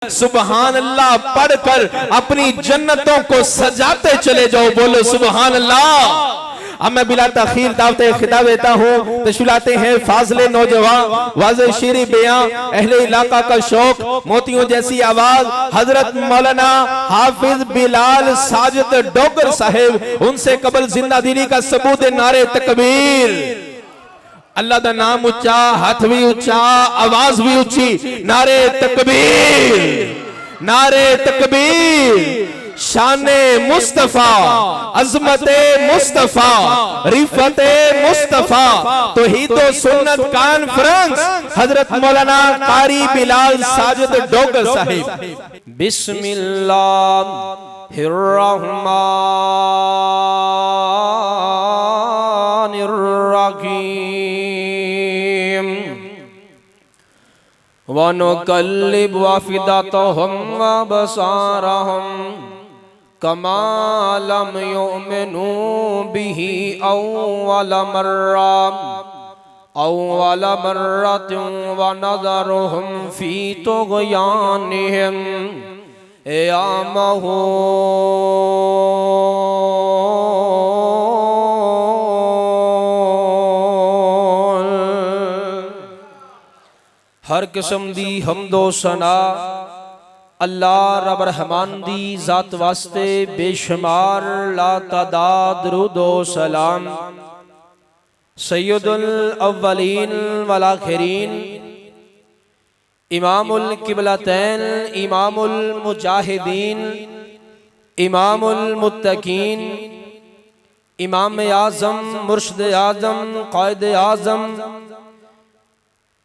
सुबहान अल्लाह पढ़कर अपनी जन्नतों को सजाते चले जाओ। बोलो सुबहान अल्लाह। अब मैं बिला तखीर दावत खिताब देता हूँ। तशलाते हैं फाजले नौजवान, वाज़े शेरी बयां, अहले इलाका का शौक, मोतियों जैसी आवाज, हजरत मौलाना हाफिज बिलाल साजिद डोगर साहेब, उनसे कबल जिंदा दिली का सबूत नारे तकबीर। अल्लाह दा नाम उच्चा, हाथ भी उच्चा, आवाज भी उच्ची। नारे तकबीर, नारे तकबीर। शाने मुस्तफा, अजमते मुस्तफा, रिफते मुस्तफा, तौहीद व सुन्नत कॉन्फ्रेंस, हजरत मौलाना कारी बिलाल साजिद डोगर साहिब। बिस्मिल्लाहिर्रहमानिर्रहीम। वनुकल्लिब अफ़िदतहुम व बसारहुम कमा लम युमिनू बिही अव्वल मर्रतिन व नज़रुहुम फ़ी तुग़यानिहिम यामहून। हर किस्म दी हमदो सना अल्लाह रब रहमान दी जात वास्ते बेशुमार ला तादाद दुरूदो सलाम सैयदुल अव्वलीन वल आखिरीन, इमामुल किबलतैन, इमामुल मुजाहिदीन, इमामुल मुत्तकीन, इमाम आज़म, मुर्शिद आज़म, क़ायद आज़म,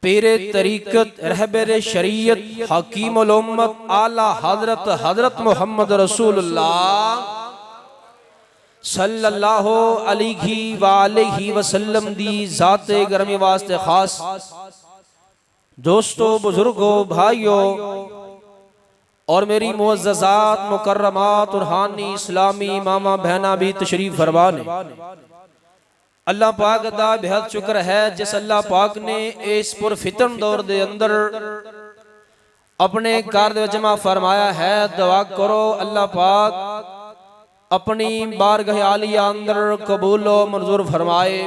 पीरे तरीक़त, रहबर शरीयत, हकीमुल उम्मत, आला हज़रत मोहम्मद रसूलुल्लाह सल्लल्लाहु अलैहि वालैहि वसल्लम दी ज़ाते गरमी वास्ते खास। दोस्तों, बुजुर्गों, भाइयों और मेरी मुअज़्ज़ज़ात, मुकर्रमात, रूहानी इस्लामी मामा बहना भी तशरीफ फरमाने। अल्लाह पाक दा बेहद शुक्र है जिस अल्लाह पाक ने इस पुरफितन दौर दे अंदर अपने घर दे जमा फरमाया है। दुआ करो अल्लाह पाक अपनी बारगाह आलिया अंदर कबूल व मंजूर फरमाए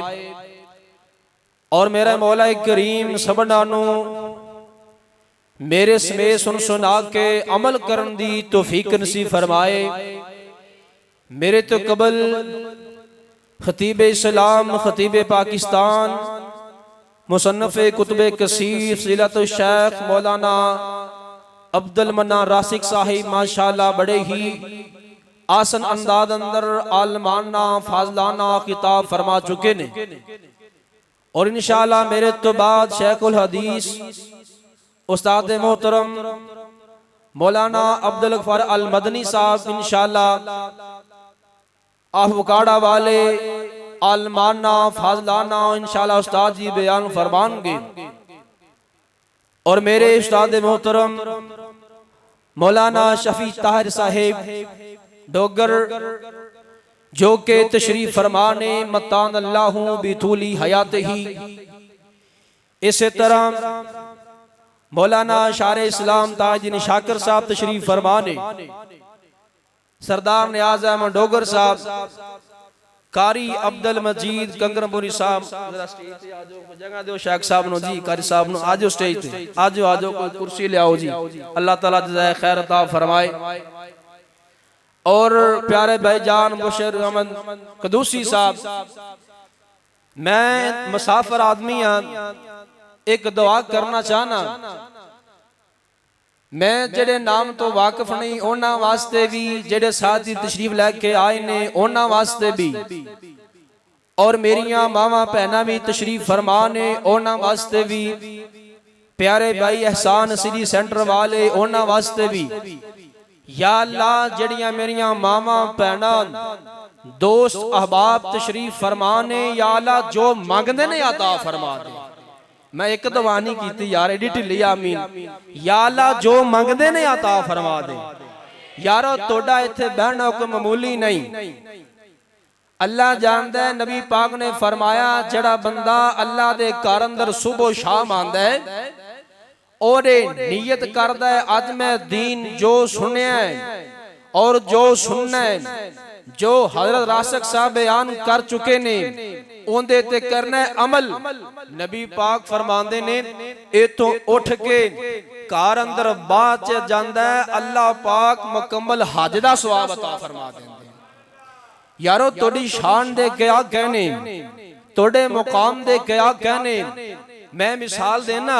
और मेरा मौला करीम सबना नू मेरे समेत सुन सुना के अमल करन दी तौफीक नसीब फरमाए। मेरे तो कबल खतीब इस्लाम, खतीब पाकिस्तान, मुसन्नफ़े कुतुब कसीर फ़ज़ीलतुल शेख मौलाना अब्दुल मन्नान रासिक साहिब माशाअल्लाह बड़े ही आसन अंदाज अंदर आलमाना फाजलाना किताब फरमा चुके ने और इंशाअल्लाह मेरे तो बाद शेखुल हदीस उस्ताद मोहतरम मौलाना अब्दुल गफ्फार अल मदनी साहब इंशाअल्लाह आहवकाड़ा वाले आलमाना फाजलाना इंशाअल्लाह उस्ताद जी बयान फरमाएंगे और मेरे उस्ताद मोहतरम मौलाना शफी ताहिर साहिब डोगर जो के तशरीफ फरमाने मतान अल्लाहु बितूली हयात ही। इसी तरह मौलाना शारे इस्लाम ताजुद्दीन शाकिर साहब तशरीफ फरमाने, सरदार नियाज अहमद डोगर साहब, कारी अब्दुल मजीद कंगरपुरी साहब, जगह दो शेख साहब नो जी, कारी साहब नो आजो स्टेज पे आजो आजो कोई कुर्सी ले आओ जी। अल्लाह ताला जज़ाए खैर अता फरमाए। और प्यारे भाईजान मुबशर अहमद कदूसी साहब, मैं मुसाफिर आदमी हाँ, एक दुआ करना चाहना। मैं जेड़े नाम तो वाकिफ नहीं उन्हां वास्ते भी, जेड़े साथी तशरीफ लैके आए ने उन्हां वास्ते भी और मेरिया मावा भैना भी तशरीफ फरमा ने उन्हां वास्ते भी, प्यारे भाई एहसान सिटी सेंटर वाले उन्हां वास्ते भी। या अल्लाह जड़ियां मेरिया मावा भैना दोस्त अहबाब तशरीफ फरमा ने, या अल्लाह जो मंगदे ने अता फरमा दे। मैं एक दवा नहीं की यार एडी ढिली आमीन। या अल्लाह जो मंगदे ने अता फरमा दे। यारो तोड़ा इत्थे बहना कोई मामूली नहीं। अल्लाह जानदा है, नबी पाक ने फरमाया जड़ा बंदा अल्लाह दे घर अंदर सुबह शाम आंदा है और नीयत करदा है अज मैं दीन जो सुनिया है और जो सुनना है, जो हजरत राशिक साहब बयान कर चुके ने उनदे ते करना है अमल। नबी पाक फरमांदे ने इथों उठ के घर अंदर बात च जांदा है, अल्लाह पाक मुकम्मल हज दा सवाब अता फरमा देंदे। यारो तोड़ी शान दे क्या कहने, तोड़े मुकाम दे क्या कहने। मैं मिसाल देना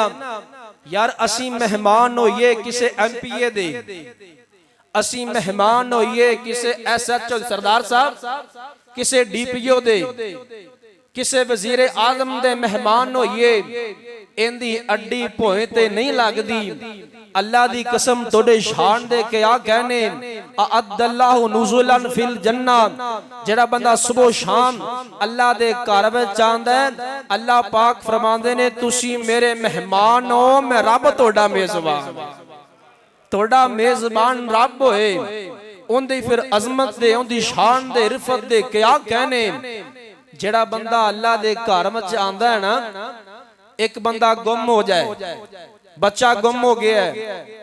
यार, असी मेहमान होइए किसी MPA दे, असी मेहमान होइए किसी SHO सरदार साहब, किसी DPO दे, किसी वजीर आजम दे मेहमान होइए, इंदी अड्डी भोए ते नहीं लगदी। अल्लाह दी कसम तोड़े शान दे क्या कहने, अअद्दल्लाहु नुज़ुलन फिल जन्ना। जेड़ा बंदा सुबह शाम अल्लाह दे घर विच आंदा है, अल्लाह पाक फरमांदे ने तुसी मेरे मेहमान हो, मैं रब तोड़ा मेजबान, तोड़ा मेजबान रब होए। उनदी फिर अजमत दे, उनदी शान दे, रिफत दे क्या कहने। जेड़ा बंदा अल्लाह दे घर विच आंदा है ना, एक बंदा गुम हो जाए, बच्चा गुम हो गया है,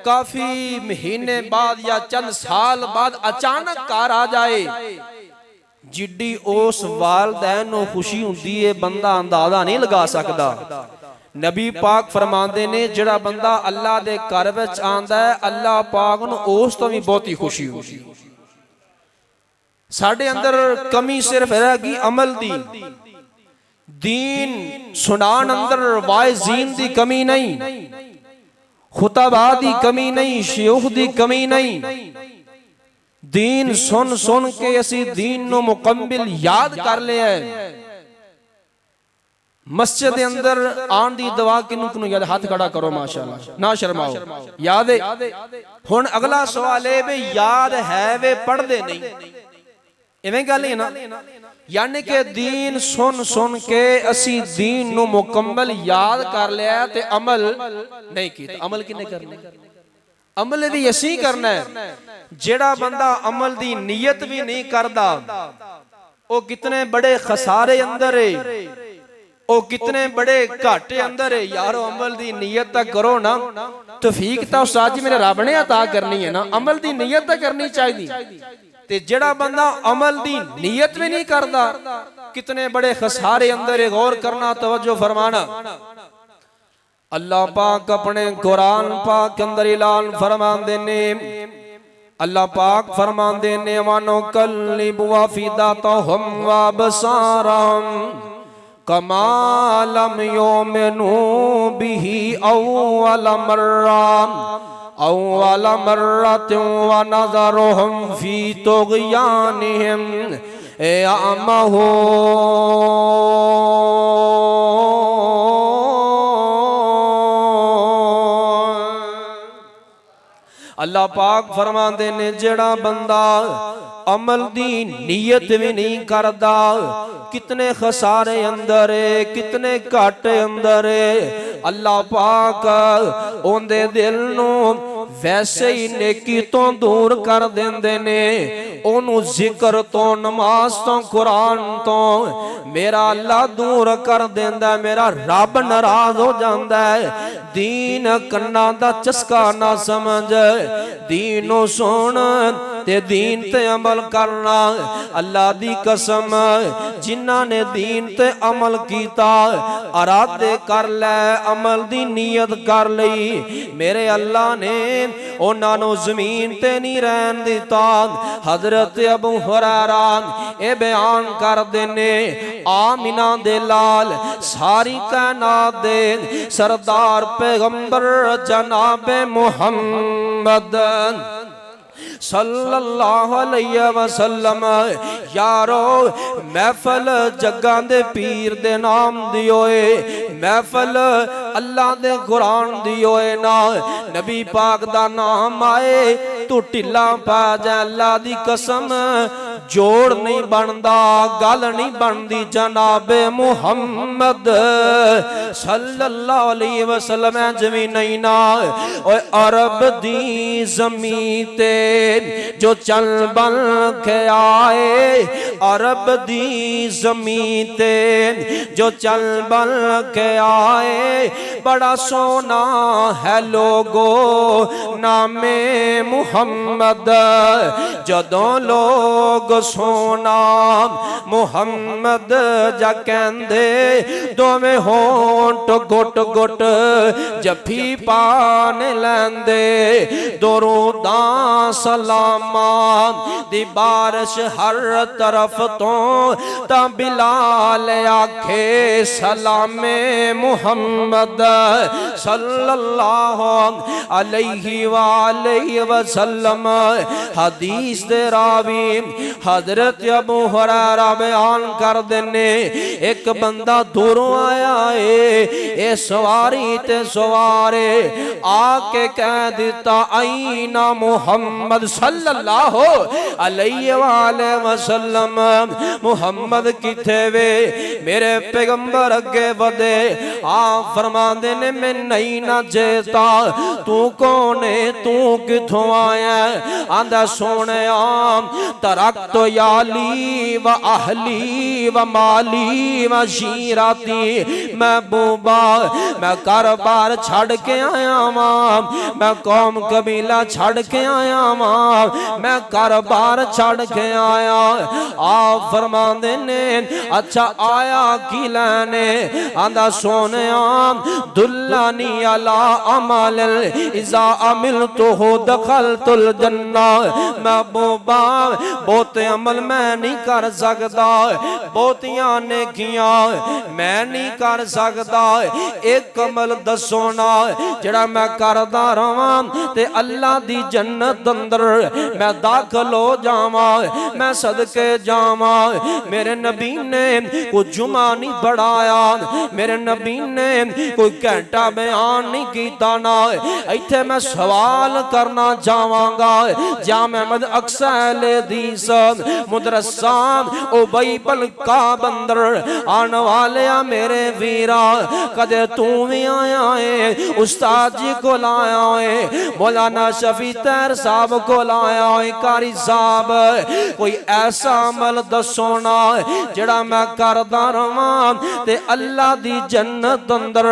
काफी महीने बाद या चंद साल बाद अचानक घर आ जाए, जिड्डी उस वालदैन नूं खुशी हुंदी है बंदा अंदाजा नहीं लगा सकदा। नबी पाक फरमांदे ने जेड़ा बंदा अल्लाह दे घर विच आंदा है, अल्लाह पाक नूं उस तो भी बहुत ही खुशी हुंदी। साडे अंदर कमी सिर्फ रह गई अमल दी। दीन सुनान अंदर वाइज़ीन दी कमी नहीं, खुतबा दी कमी नहीं, शयूख दी कमी नहीं। दीन सुन सुन के असी दीन नो मुकम्मिल याद कर लिया। मस्जिद के अंदर आन दी दुआ किनू किनू याद, हाथ खड़ा करो माशाअल्लाह, ना शर्माओ। याद है? हुण अगला सवाल है वे याद है वे पढ़दे नहीं, इवें गल है ना। यानी कि दीन सुन सुन के असी दीन नु मुकम्मल याद कर लिया ते अमल नहीं किया। अमल किने करना? अमल भी असी करना है। जेड़ा बंदा अमल दी नीयत भी नहीं करदा, वो कितने बड़े खसारे अंदर है, वो कितने बड़े घाटे अंदर है। यारो अमल दी नीयत तक करो ना, तौफीक तो साजी मेरे रब ने अता करनी है ना, अमल दी नीयत तक करनी चाहिए। ते जेड़ा बंदा अमल दी नीयत भी नहीं करदा, कितने बड़े खसारे अंदर है। गौर करना, तवज्जो फरमाना। अल्लाह पाक अपने कुरान पाक अंदर ऐलान फरमांदे ने, अल्लाह पाक फरमांदे ने वानो कल्लिबु अफिदातहुम व अबसारहुम कमालम योमिनु बिही अव्वल मर्रतिन व नज़रुहुम फी तुग़यानिहिम यअमहून। अल्लाह पाक फरमांदे ने जेड़ा बंदा अमल दी नीयत भी नहीं करदा, कितने खसारे अंदर है, कितने घाटे अंदर है। अल्लाह पाक उनदे दिल नू वैसे ही नेकी तो दूर कर देंदे ने, ओनू जिक्र तो, नमाज तो, कुरान तो मेरा अल्लाह दूर कर देंदा। मेरा रब नाराज हो जांदा है। दीन कन्ना दा चस्का ना समझ, दीनो सुन ते दीन ते अमल करना। अल्लाह दी कसम, जिन्हां ने दीन ते अमल कीता, इरादे कर ले, अमल दी नीयत कर लई, मेरे अल्लाह ने उन्हां नू जमीन ते नहीं रहन दिता। हजरत अबू हुरैरा ए बयान कर देने, आमिना दे लाल सारी कायनात दे सरदार पैगंबर जनाबे मुहम्मद सल्लल्लाहु अलैहि वसल्लम, यारो महफल जग्गां दे पीर दे नाम दी होए, महफल अल्लाह दे कुरान दी होए ना, नबी पाक दा नाम आए तू ढिला पा जा। अल्लाह दी कसम जोड़ नहीं बनता, गल नहीं बनती जनाबे मुहम्मद सल्लल्लाहु अलैहि वसल्लम जमी नहीं ना। ओए अरब दी ज़मीन ते जो चल बन के आए, अरब दी ज़मीन ते जो चल बन के आए, बड़ा सोना है लोगो नामे मुहम्मद। जदों लोग सोना मुहम्मद जा कहंदे, दोवें होंठ गुट गुट जफी पान लैंदे। दुरूदां सलामां दी बारिश हर तरफ तो, ता बिलाल आखे सलामे मुहम्मद सल्लल्लाहु अलैहि वसल्लम। हदीस दे रावी हजरत अबू हुरैरा बयान कर देने, एक बंदा दूरों आया है, ए सवारी ते सवारे आके कह दिता, आईना मुहम्मद सल्लल्लाहु अलैहि वसल्लम, मुहम्मद किथे वे? मेरे पैगंबर अगे वधे आ फरमांदे ने, मैं नहीं ना जेता, तू कौन है, तू किथों आया? आंदा सोने आम तरक तो याली व अहली व माली व शीराती, महबूबा मैं घर बार छड़ के आया वां, मैं कौम कबीला छड़ के आया वां, मैं घर बार छड़ के आया। आप फरमांदे ने, अच्छा आया की लैने? आंदा सोने आम दुल्लानी अला अमल इज़ा अमिल तो हो दखल तुल जन्ना। महबूबा बहुते अमल मैं नहीं कर सकता, बहुतियां नेकियां मैं नहीं कर सकता, एक अमल दसो ना जड़ा मैं करदा रहां ते अल्लाह दी जन्नत अंदर मैं दाखिल हो जावां, मैं सदके जावां। मेरे नबी ने कोई जुमा नहीं पढ़ाया, मेरे नबी ने कोई घंटा बयान नहीं किया ना। इत्थे मैं सवाल करना चाहांगा, जामे अहमद अक्सल हदीस मदरसा उबई बलका बंदर आन वाले मेरे वीरा, कदे तू भी आया है उस्ताद जी को लाया है, मौलाना शफी तैर साहब को लाया है, कारी साहब कोई ऐसा अमल दसो ना जड़ा मैं करदा रहां ते अल्लाह दी जन्नत अंदर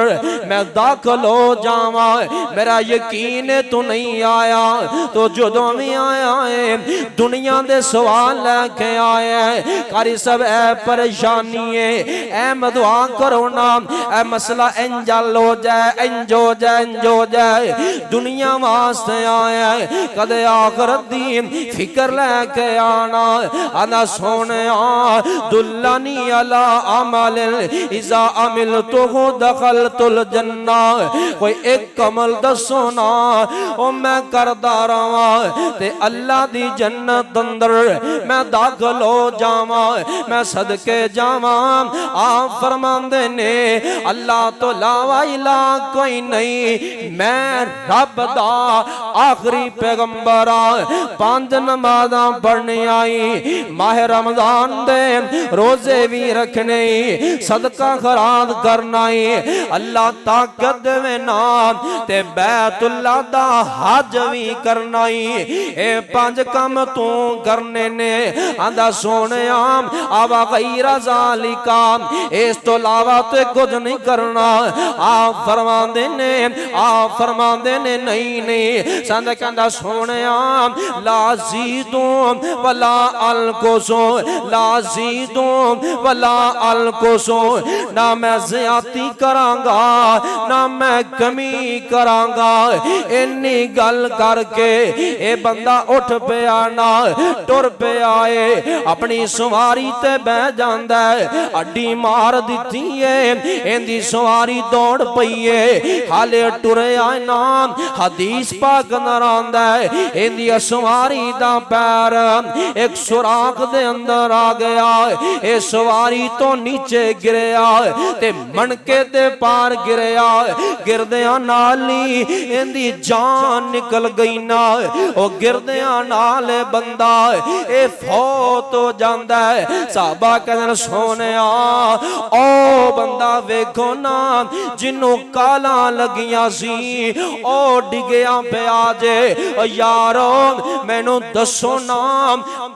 मैं दाखिल हो जावां। मेरा यकीन है तू नहीं आया, तो जदों भी आया है दुनिया दे सवाल लेके आया है, कारी सब ए परेशानी है, ए मदुआ करो ना, ए मसला इंजल हो जाए, इंज हो जाए, इंज हो जाए, दुनिया वास्ते आया है, कदे आखिरत दी फिक्र लेके आना। आना सोने दुल्लानी अला अमल इज़ा अमिल तो हो दखल तुल जन्ना। कोई एक अमल दसो ना ओ मैं करदा रहां ते अल्लाह दी जन्नत अंदर मैं दाखिल हो जावां, मैं सदके जावां। आप फरमांदे ने, अल्लाह तो लावा इला कोई नहीं, मैं रब दा आखिरी पैगंबर आ। पांच नमाज़ां पढ़ने आई, माह रमजान दे रोजे भी रखने, सदका खैरात करना, अल्लाह ताकत देवे ना ते बैतुल्लाह दा हज भी करना। ए पांच काम तू करने ने। आंदा सोने आम आवा गैरा ज़ालिका, इस तो अलावा तो कुछ नहीं करना। आप फरमांदे ने, आप फरमांदे ने नहीं नहीं, संद कहंदा सोने आम लाज़ीदू वला अलकुसो, लाज़ीदू वला अलकुसो, ना मैं ज़्यादती करांगा ना मैं कमी करांगा। इन्नी गल करके ए बंदा उठ पिया ना टुर पिया है, अपनी सवारी ते बह जांदा है, अड्डी मार दिती है, इंदी सवारी दौड़ पई है, हाले टुरया ना। हदीस पाक अंदर आंदा है, इंदी सवारी दा पैर एक सुराख दे अंदर आ गया, ए सवारी तो नीचे गिरया ते मनके ते पार गिरया, गिरदियां नाल ही इंदी जान निकल गई ना। ओ गिरदियां नाल बंदा ए ए फौत हो जांदा है। साहबा कहंदे सोनिया ओ बंदा वेखो ना जिन्नों काला लगियां सी ओ डिगया पिया जे। यारो मैनू दसो ना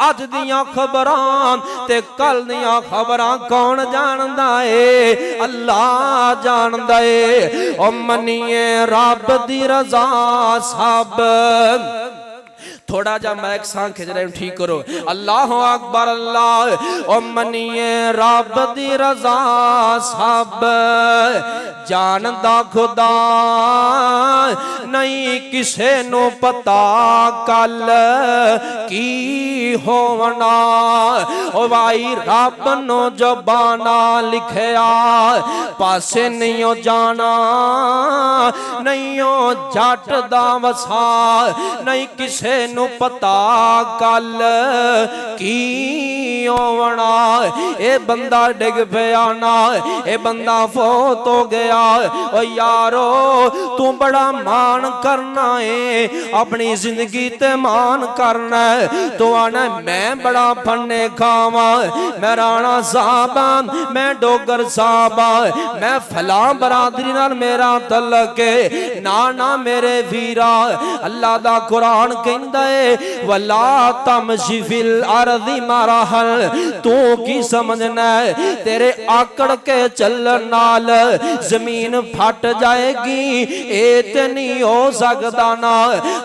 अज दियां खबरां ते कल दियां खबरां कौन जानदा है? अल्लाह जानदा है। ओ मनिए रब दी रजा सब थोड़ा जा मैक सांग खिंच रहे ठीक करो। अल्लाह अकबर अल्लाह। ओ मनिए रब दी रजा सब जानदा खुदा नहीं किसे नु पता कल की होवना। ओ भाई रब नो जबाना लिखया पासे नहीं हो जाना नहीं हो जट दा वसा नहीं किसे नु पता कल की होवना। ए बंदा डिग पिया ना ए बंदा फौत हो गया। ओ यारो तू बड़ा मान करना है अपनी जिंदगी ते मान करना है। तो आना मैं बड़ा फन्ने खावा मैं राणा साहब मैं डोगर साहब मैं फला बरादरी नाल मेरा तलक है ना ना मेरे वीरा। अल्लाह दा कुरान कहंदा है वला तमशी फिल अर्दी मरहल। तू की समझना है तेरे आकड़ के चलन नाल जमीन फट जाएगी ए ते नहीं हो सकदा ना।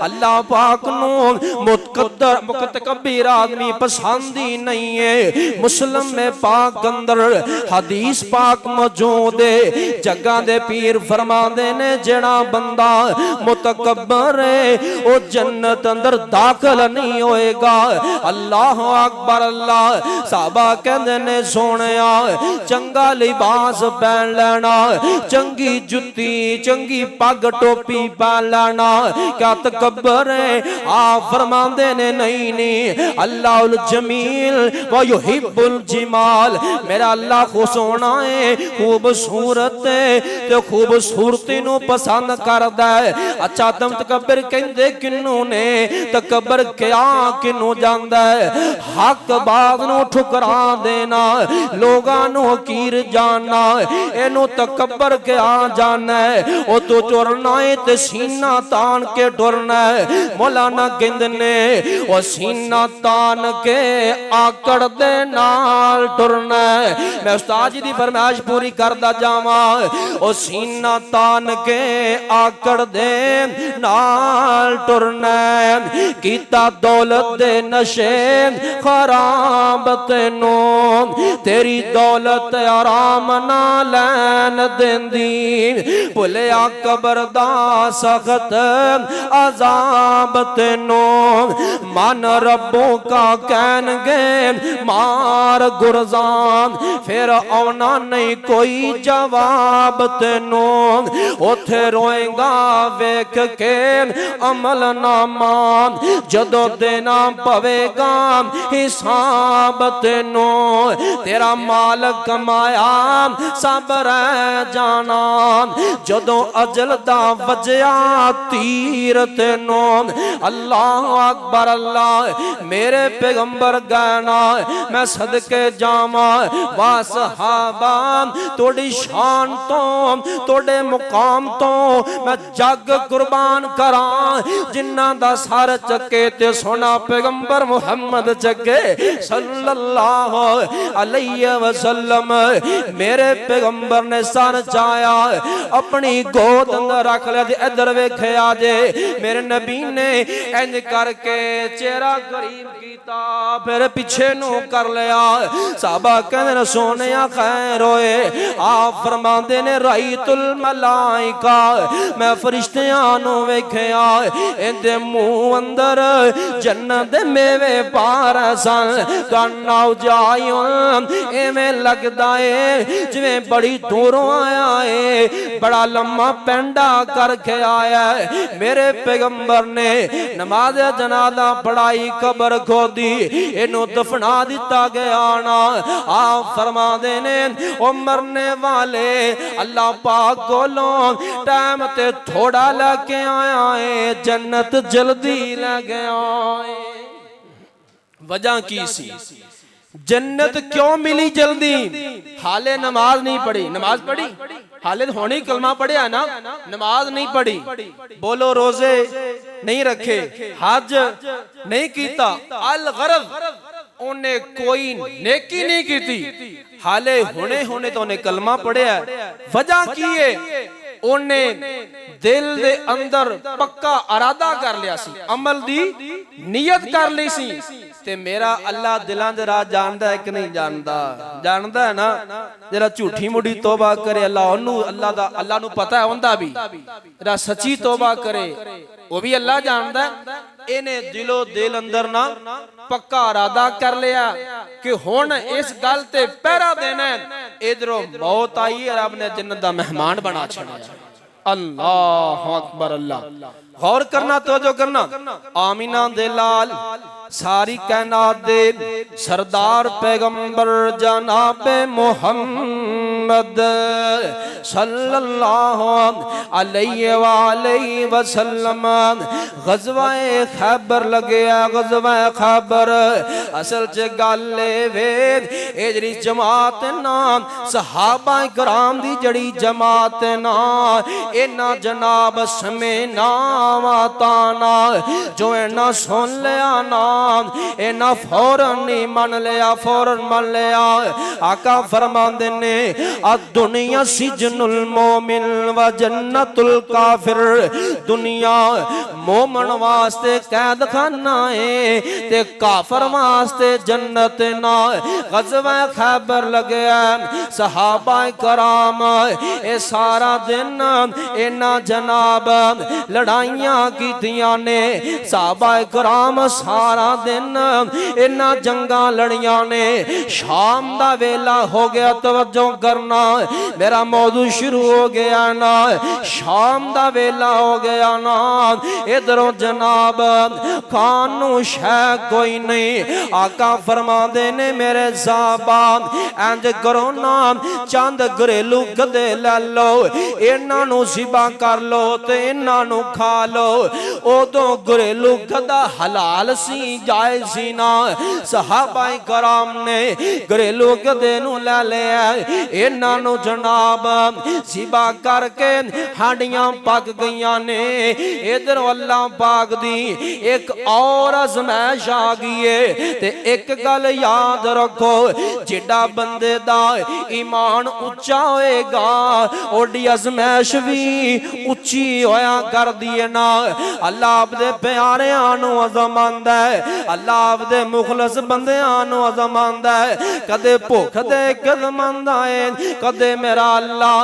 अल्लाह पाक नु मुतकद्दर मुतकब्बिर आदमी पसंद ही नहीं है। मुस्लिम में पाक अंदर हदीस पाक मौजूद है। जगह दे पीर फरमांदे ने जेड़ा बंदा मुतकब्बर है ओ जन्नत अंदर दाखिल नहीं होएगा। अल्लाह अकबर अल्लाह। साहबा कहंदे ने सोनिया चंगा लिबास पहन लेना चंगी जुत्ती चंगी पग टोपी पहन लेना क्या तकब्बर है? आप फरमांदे ने नहीं नहीं अल्लाहुल जमील व युहिब्बुल जमाल। मेरा अल्लाह खुश होना है खूबसूरत है ते खूबसूरती नु पसंद करदा है। अच्छा तुम तकब्बर कहंदे किन्नू ने? तकब्बर क्या किन्नू जांदा है? हक बात नु ठुकरा देना लोगां नु हकीर जानना एनू तकब्बर क्या जानना है? ओ तो टुरना है ते सीना तान के टुरना है। मौलाना कहंदे ने ओ सीना तान के आकड़ दे नाल टुरना है। मैं उस्ताद जी दी फरमाइश पूरी करदा जावां। ओ सीना तान के आकड़ दे नाल टुरना है। कीता दौलत दे नशे खराब तेनू तेरी दौलत आराम ना लैन देंदी। भुलिया कबर दा सख्त अजाब तेनू मन रब्बों का कहनगे मार गुरजान फिर आना नहीं कोई जवाब तेनू। उथे रोएगा वेख के अमल नामा जदों देना पवेगा हिसाब तेनू। तेरा माल कमाया सब रह जाना जदों अजल दा वजया तीर तेनू। अल्लाह अकबर अल्लाह। मेरे पैगंबर गाना मैं सदके जावा वा सहाबा तोड़ी शान तो तोड़े मुकाम तो मैं जग कुर्बान करा जिन्ना दा सर चके ते सोना पैगंबर मुहम्मद चके सल्लल्लाहु अलैहि वसल्लम। मेरे पैगंबर ने सर चाया अपनी गोद अंदर रख लिया ते इधर वेखया जे मेरे नबी ने इंज करके चेहरा करीब कीता फिर पीछे नु कर लिया। साहबा कहंदे ने सोनिया खैर होए। आप फरमांदे ने राइतुल मलाइका मैं फरिश्तियां नु वेखया इहदे मुंह अंदर जन्नत दे मेवे पार सन। काना उजायो एवें लगदा है जिवें बड़ी दूरों आया है बड़ा लम्मा पेंडा करके आया है। मेरे पैगंबर ने नमाज जनाजा पढ़ाई कबर खोदी इनू दफना दिता गया ना। आप फरमाते ने ओ मरने वाले अल्लाह पाक कोलों टाइम ते थोड़ा लेके आया है जन्नत जल्दी ले गया है। वजह की सी? जन्नत क्यों मिली जल्दी? हाले नमाज नहीं पढ़ी। नमाज पढ़ी हाले होनी कलमा पढ़िया ना, नमाज नहीं पढ़ी, बोलो रोजे नहीं रखे, हज नहीं कीता, अल गरज उन्हें कोई नेकी नहीं की थी, हाले होने होने तो उन्हें कलमा पढ़िया। वजह की है उन्हें दिल दे अंदर पक्का इरादा कर लिया सी, अमल दी नीयत कर ली सी। ते मेरा अल्लाह दिलां दे राज जानदा है कि नहीं जानदा? जानदा है ना। जरा झूठी मुड़ी तौबा करे अल्लाह ओनू, अल्लाह नू पता है ओंदा भी, जरा सच्ची तौबा करे वो भी अल्लाह जानदा है। इन्हें दिलो दिल अंदर ना पक्का इरादा कर लिया कि हुण इस गल ते पहरा देना है, इधरों मौत आई है, रब ने जन्नत दा मेहमान बना छड़िया। अल्लाह अकबर। अल्लाह गौर करना, तवज्जो करना। आमीना दे लाल सारी कायनात दे सरदार पैगंबर जनाबे मोहम्मद सल्लल्लाहु अलैहि वसल्लम गज़वाए खैबर लगे। गज़वा खैबर असल च गल वे ए जड़ी जमात ना सहाबा कराम दी जड़ी जमात ना, इना जनाब समे नावा ताना जो ना सुन लिया ना, इना फौरन नहीं मन लिया, फौरन मन लिया। आका फरमांदे ने आ दुनिया सिजनुल मोमिन व जन्नतुल काफिर, दुनिया मोमन वास्ते कैद खाना है ते काफिर वास्ते जन्नत ना। गज़वा खैबर लगे सहाबा कराम ए सारा दिन इना जनाब लड़ाइयां कीतियां ने, सहाबा कराम सारा दिन इना जंगा लड़ियां ने। शाम दा वेला हो गया, तवज्जो करना मेरा मौजू शुरू हो गया ना, शाम दा वेला हो गया ना, इधरों जनाब खानू शै कोई नहीं। आका फरमांदे ने मेरे साहबा इंज करो ना, चंद घरेलू गधे लै लो, इन्हां नू ज़िबा कर लो ते इन्हां नू खा लो। उदों घरेलू गधा हलाल सी, जायज़ सी ना। सहाबा कराम ने घरेलू गधे नू लै लिया, इन्हां नू जनाब ज़िबा करके हांडियां पक गईयां ने। इधर अल्लाह पाक दी एक और आज़माइश आ गई है। ते एक गल याद रखो, जिड्डा बंदे दा ईमान उच्चा होएगा ओडी आज़माइश भी उच्ची होया कर दिए ना। अल्लाह आपदे प्यारियां नू आज़मांदा है, अल्लाह आपदे मुखलस बंदियां नू आज़मांदा है। कदे भुख दे के आज़मांदा है, कदे मेरा अल्लाह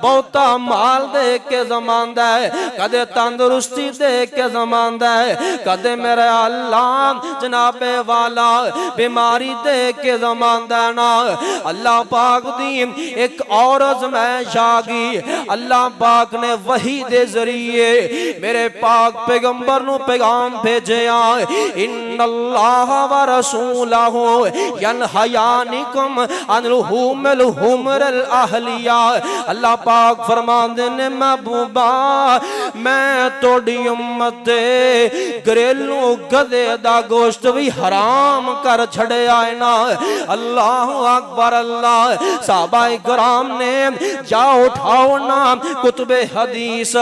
बहुता माल दे के आज़मांदा है, कदे तंदुरुस्ती दे के आज़मांदा है, कदे मेरा अल्लाह जनाबे वाला बीमारी दे के आज़मांदा ना। अल्लाह पाक दी एक और आज़माइश आ गई। अल्लाह पाक ने वही दे जरिए मेरे पाक पैगंबर नू पैगाम भेजिया, इन्नल्लाह व रसूलहू यनहयानिकुम अन लुहुमिल हुमरल अहलिया। अल्लाह पाक फरमांदे ने महबूबा मैं तोड़ी उम्मत दे घरेलू गधे दा गोश्त भी हराम कर छड़िया है ना। अल्लाह अकबर। अल्लाह सहाबा कराम ने जा उठाओ ना कुतुबे हदीस,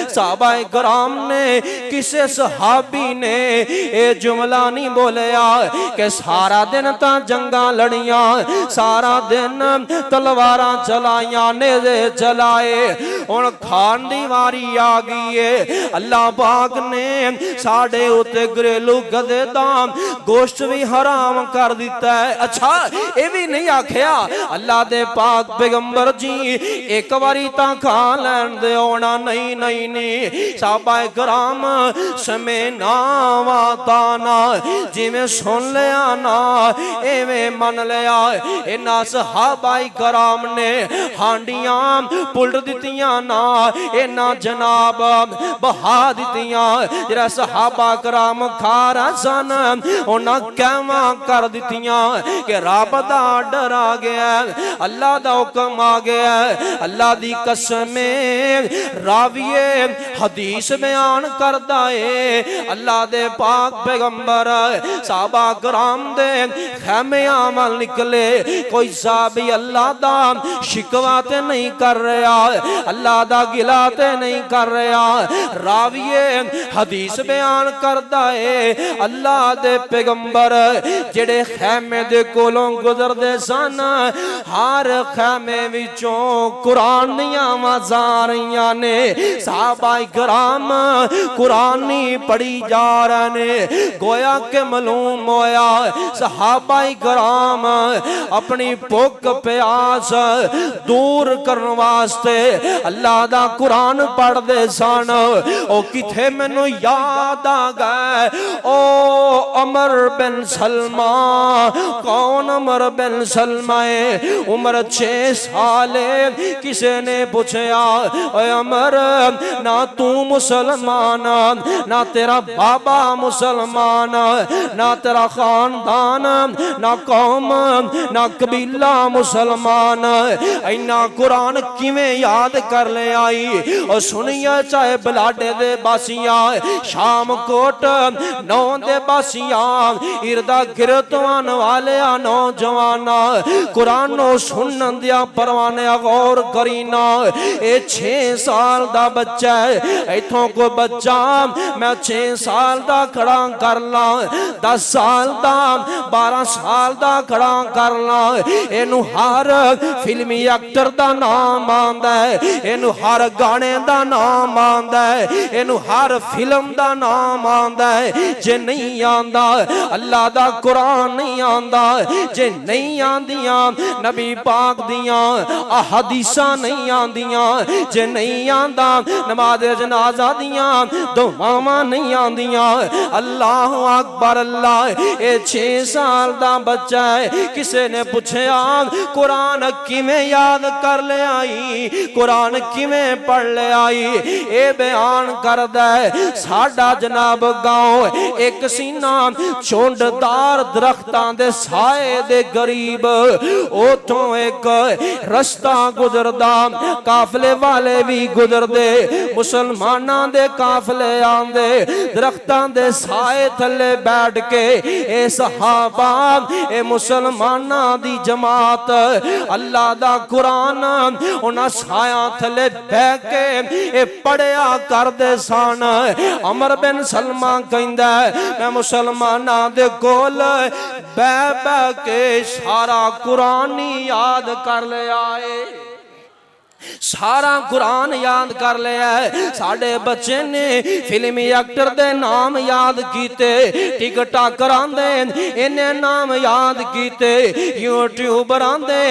सहाबा कराम ने किसे सहाबी ने ये जुमला नहीं बोलिया कि सारा दिन ता जंगा लड़ियां, सारा दिन तलवारां चलाइयां, नेज़े चलाए, हुण खान दी वारी आ गई है। अल्लाह पाक ने साडे उत्ते घरेलू गधे दा गोश्त भी हराम कर दिता है। अच्छा ये भी नहीं आखिया अल्लाह दे पाक पैगंबर जी एक बारी ता खा लैन दे होना, नहीं नहीं नहीं। सहाबा कराम समय नावा ताना जिवें सुन लिया ना एवें मन लिया। इन्हां सहाबा कराम ने हांडियां पुलट दित्तियां ना, इन्हां जनाब बहा दित्तियां। जिहड़ा सहाबा कराम खा रहे सन उन्हां कहवा कर दित्तियां कि रब दा डर आ गया, अल्लाह दा हुक्म आ गया। अल्लाह दी कसम राविए हदीस बयान करदा है, अल्लाह दे पाक पैगंबर अंदर साहबा कराम दे खैमे अमल निकले। कोई साहबी अल्लाह दा शिकवा ते नहीं कर रहा, अल्लाह दा गिला ते नहीं कर रहा। राविए हदीस बयान करदा है अल्लाह दे पैगंबर जेड़े खैमे दे कोलों गुजरदे सन, हर खैमे विचों कुरान दी आवाज़ां आ रही ने। साहबा कराम कुरानी पढ़ी जा रहे ने। गोया के मालूम होया सहाबा कराम अपनी भुख प्यास दूर करने वास्ते अल्लाह दा कुरान पढ़दे सन। ओ किथे मैनू याद आ गए ओ अमर बिन सलमा। कौन अमर बिन सलमा है? उम्र 6 साल है। किसी ने पूछा अमर ना तू मुसलमान, ना तेरा बाबा मुसलमान, ना तेरा खानदान, ना कौम, ना कबीला मुसलमान, इन्ना कुरान किवें याद कर ले आई? और सुनिया चाहे बलाडे दे बासियां, शामकोट नौ दे बासियां, इरदा गिरद आने वाले नौजवान, कुरानो सुनन दिया परवाने गौर करीना। ये 6 साल दा बच्चा है। इथों को बच्चा मैं 6 साल दा खड़ा कर ला, 10 साल दा, 12 साल दा खड़ा कर ला, इनू हर फिल्मी एक्टर दा नाम आंदा है, इनू हर गाने दा नाम आंदा है, इनू हर फिल्म दा नाम आंदा है। जे नहीं आंदा अल्लाह दा कुरान नहीं आंदा, जे नहीं आंदियां नबी पाक दियां हदीसां नहीं आंदियां, जे नहीं आंदा नमाज जनाजा दियां दुआवां नहीं आंदियां। अल्लाह अकबर अल्लाह। ये 6 साल दा बच्चा है। किसी ने पूछा कुरान किवें याद कर ले आई, कुरान किवें पढ़ ले आई? ये बयान करदा है साडा जनाब गांव एक सीना चोंडदार दरख्तां दे साए दे गरीब, उथों एक रस्ता गुजरदा, काफले वाले भी गुजरदे, मुसलमानां दे काफले आंदे, दरख्तां दे साए थले बैठ के ए सहाबा ए मुसलमानां दी जमात अल्लाह दा कुरान उन्हां सायां थले बैठ के ए पढ़िया करदे सन। अमर बिन सलमा कहंदा मैं मुसलमानां दे कोल बैठ बैठ के सारा कुरान याद कर लिया है, सारा कुरान याद कर लिया है। साडे बच्चे ने फिल्मी एक्टर दे नाम याद कीते, टिकटॉकर आंदे इन्हें नाम याद कीते, यूट्यूबर आंदे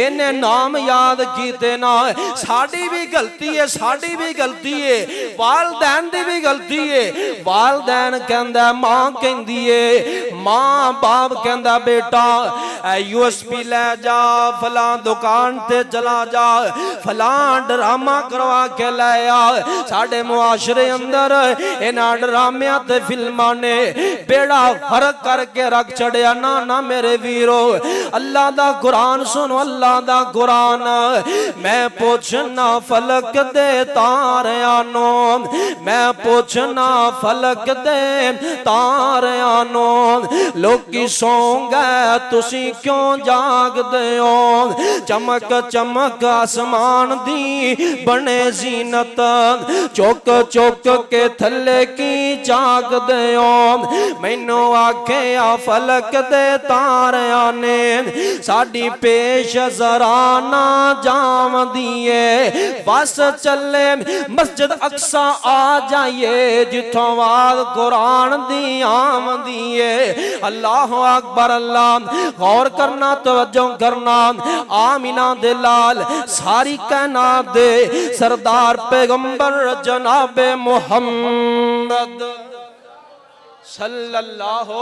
इन्हें नाम याद कीते ना। साडी भी गलती है, साडी भी गलती है, वालदैन दी भी गलती है। वालदैन कहंदा मां कहंदी है, मां बाप कहंदा बेटा यूएसपी ले जा, फलां दुकान ते चला जा, फलां ड्रामा करवा के लाया। साडे मुआशरे अंदर इन्हां ड्रामियां ते फिल्मां ने बेड़ा फर्क करके रख छड़िया। ना ना मेरे वीरो, अल्लाह दा कुरान सुनो, अल्लाह दा कुरान। मैं पूछना फलक दे तारियां नो, मैं पूछना फलक दे तारियां नो, लोकी सौ गए तुसी क्यों जागदे हो? चमक चमक आसमान दी बने जीनत, चुक चुक के थले की जाग दे। मैनू आखे आ फलक दे तारियां ने साडी पेश जरा ना जाम दिए, बस चले मस्जिद अक्सा आ जाइए जिथों वाद कुरान दी आम दिए। अल्लाह अकबर अल्लाह। गौर करना, तवज्जो करना। आमिना दे लाल सारी कायनात दे सरदार पैगंबर जनाबे मुहम्मद सल्लल्लाहु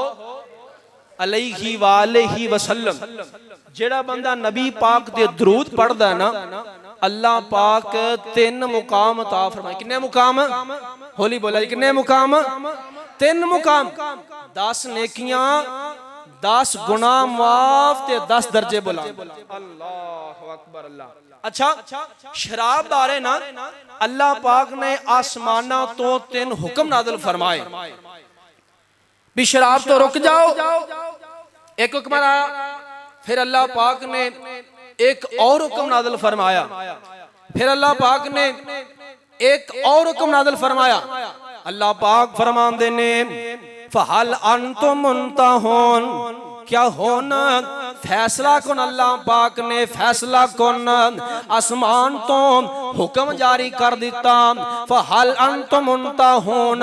अलैहि वालैहि वसल्लम, जेड़ा बंदा नबी पाक दे दरूद पढ़दा है ना, अल्लाह पाक 3 मुकाम अता फरमाए। कितने मुकाम? होली बोला, कितने मुकाम? 3 मुकाम। 10 नेकियां, 10 गुनाह माफ ते 10 दर्जे बुलंद। अल्लाहु अकबर अल्लाह। अच्छा, शराब बारे ना अल्लाह पाक ने आसमाना तो 3 हुक्म नाज़िल फरमाए। भी शराब तो रुक जाओ। एक हुक्म आया, फिर अल्लाह पाक ने एक और हुक्म नाज़िल फरमाया। फिर अल्लाह पाक ने एक और हुक्म नाज़िल फरमाया। अल्लाह पाक फरमाते ने फहल अंतुम मुंतहुन, क्या होना फैसला कौन? अल्लाह पाक ने फैसला कौन? आसमान तो हुक्म जारी कर दिता, फहल अंतुम मुंतहुन,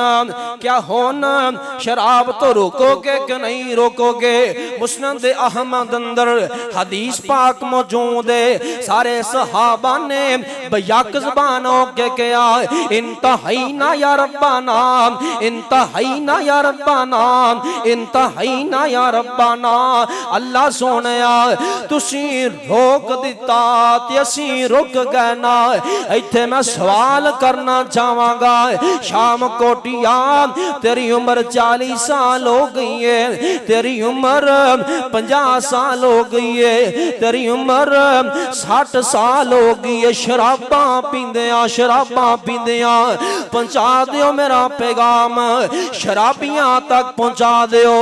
क्या होना शराब तो रोकोगे कि नहीं रोकोगे? मुस्नद अहमद अंदर हदीस पाक मौजूद है। सारे सहाबा ने बयाक ज़बान होके कहा इंतहैना या रब्बाना, इंतहैना या रब्बाना, इंतहैना या रब्बाना। अल्लाह सोनिया तुसी रोक दिता ते असी रुक गए ना। इत्थे मैं सवाल करना चाहांगा, शाम कोटिया तेरी उम्र 40 साल हो गई है, तेरी उम्र 50 साल हो गई है, तेरी उम्र 60 साल हो गई है। शराबा पींदिया, शराबा पींदिया, पहुंचा दियो मेरा पैगाम, शराबियां तक पहुंचा दियो।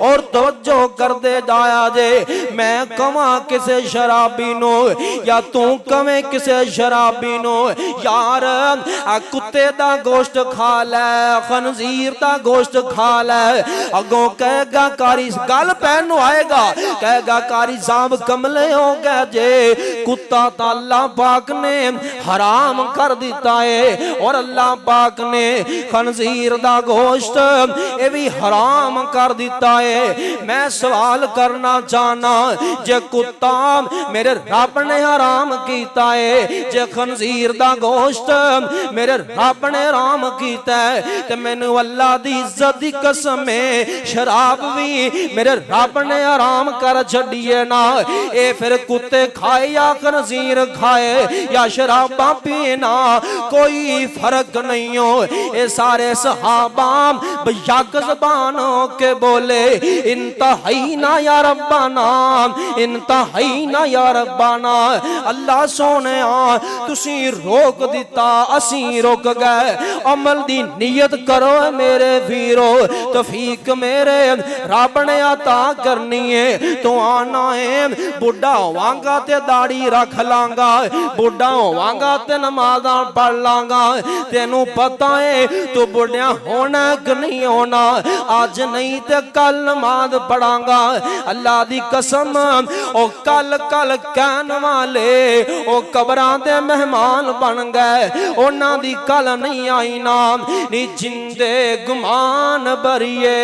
और तवज्जो कर दे जाया जे, मैं कमा किसे शराबी नो या तू कमे किसे शराबी नो। यार आ कुत्ते दा गोश्त खा ले, खनजीर दा गोश्त खा ले, अगों कहेगा कारी गल पैन आएगा, कहेगा कारी साहब कमले हो गए जे। कुत्ता तो अल्लाह पाक ने हराम कर दिता है और अल्लाह पाक ने खनजीर दा गोश्त ये भी हराम कर दिता है। मैं सवाल करना चाहना, जे कुत्ता मेरे रब ने हराम कीता है, जे खनजीर दा गोश्त मेरे रब ने हराम कीता है, ते मैनू अल्लाह दी इज्जत दी कसम है शराब भी मेरे रब ने हराम कर छड़िए ना। ए फिर कुत्ते खाए या खनजीर खाए या शराबा पीना कोई फर्क नहीं हो। ये सारे सहाबा बयाक ज़बान के बोले इंतहैना या रब्बाना, इंतहैना या रब्बाना। अल्लाह सोने तुसी रोक दिता, असी रुक गए। अमल दी नियत करो मेरे वीरो, तौफीक मेरे रब ने अता करनी है। तो आना है बुढ़ा होवांगा ते दाढ़ी रख लांगा, बुढ़ा होवांगा ते नमाज़ां पढ़ लांगा। तेनू पता है तू बुढ़िया होना कि नहीं होना, आज नहीं ते कल नमाज पढ़ांगा। अल्लाह दी कसम ओ कल कल कहन वाले ओ कबरां दे मेहमान बन गए, उन्हां दी कल नहीं आई ना। नी जिंदे गुमान बरिए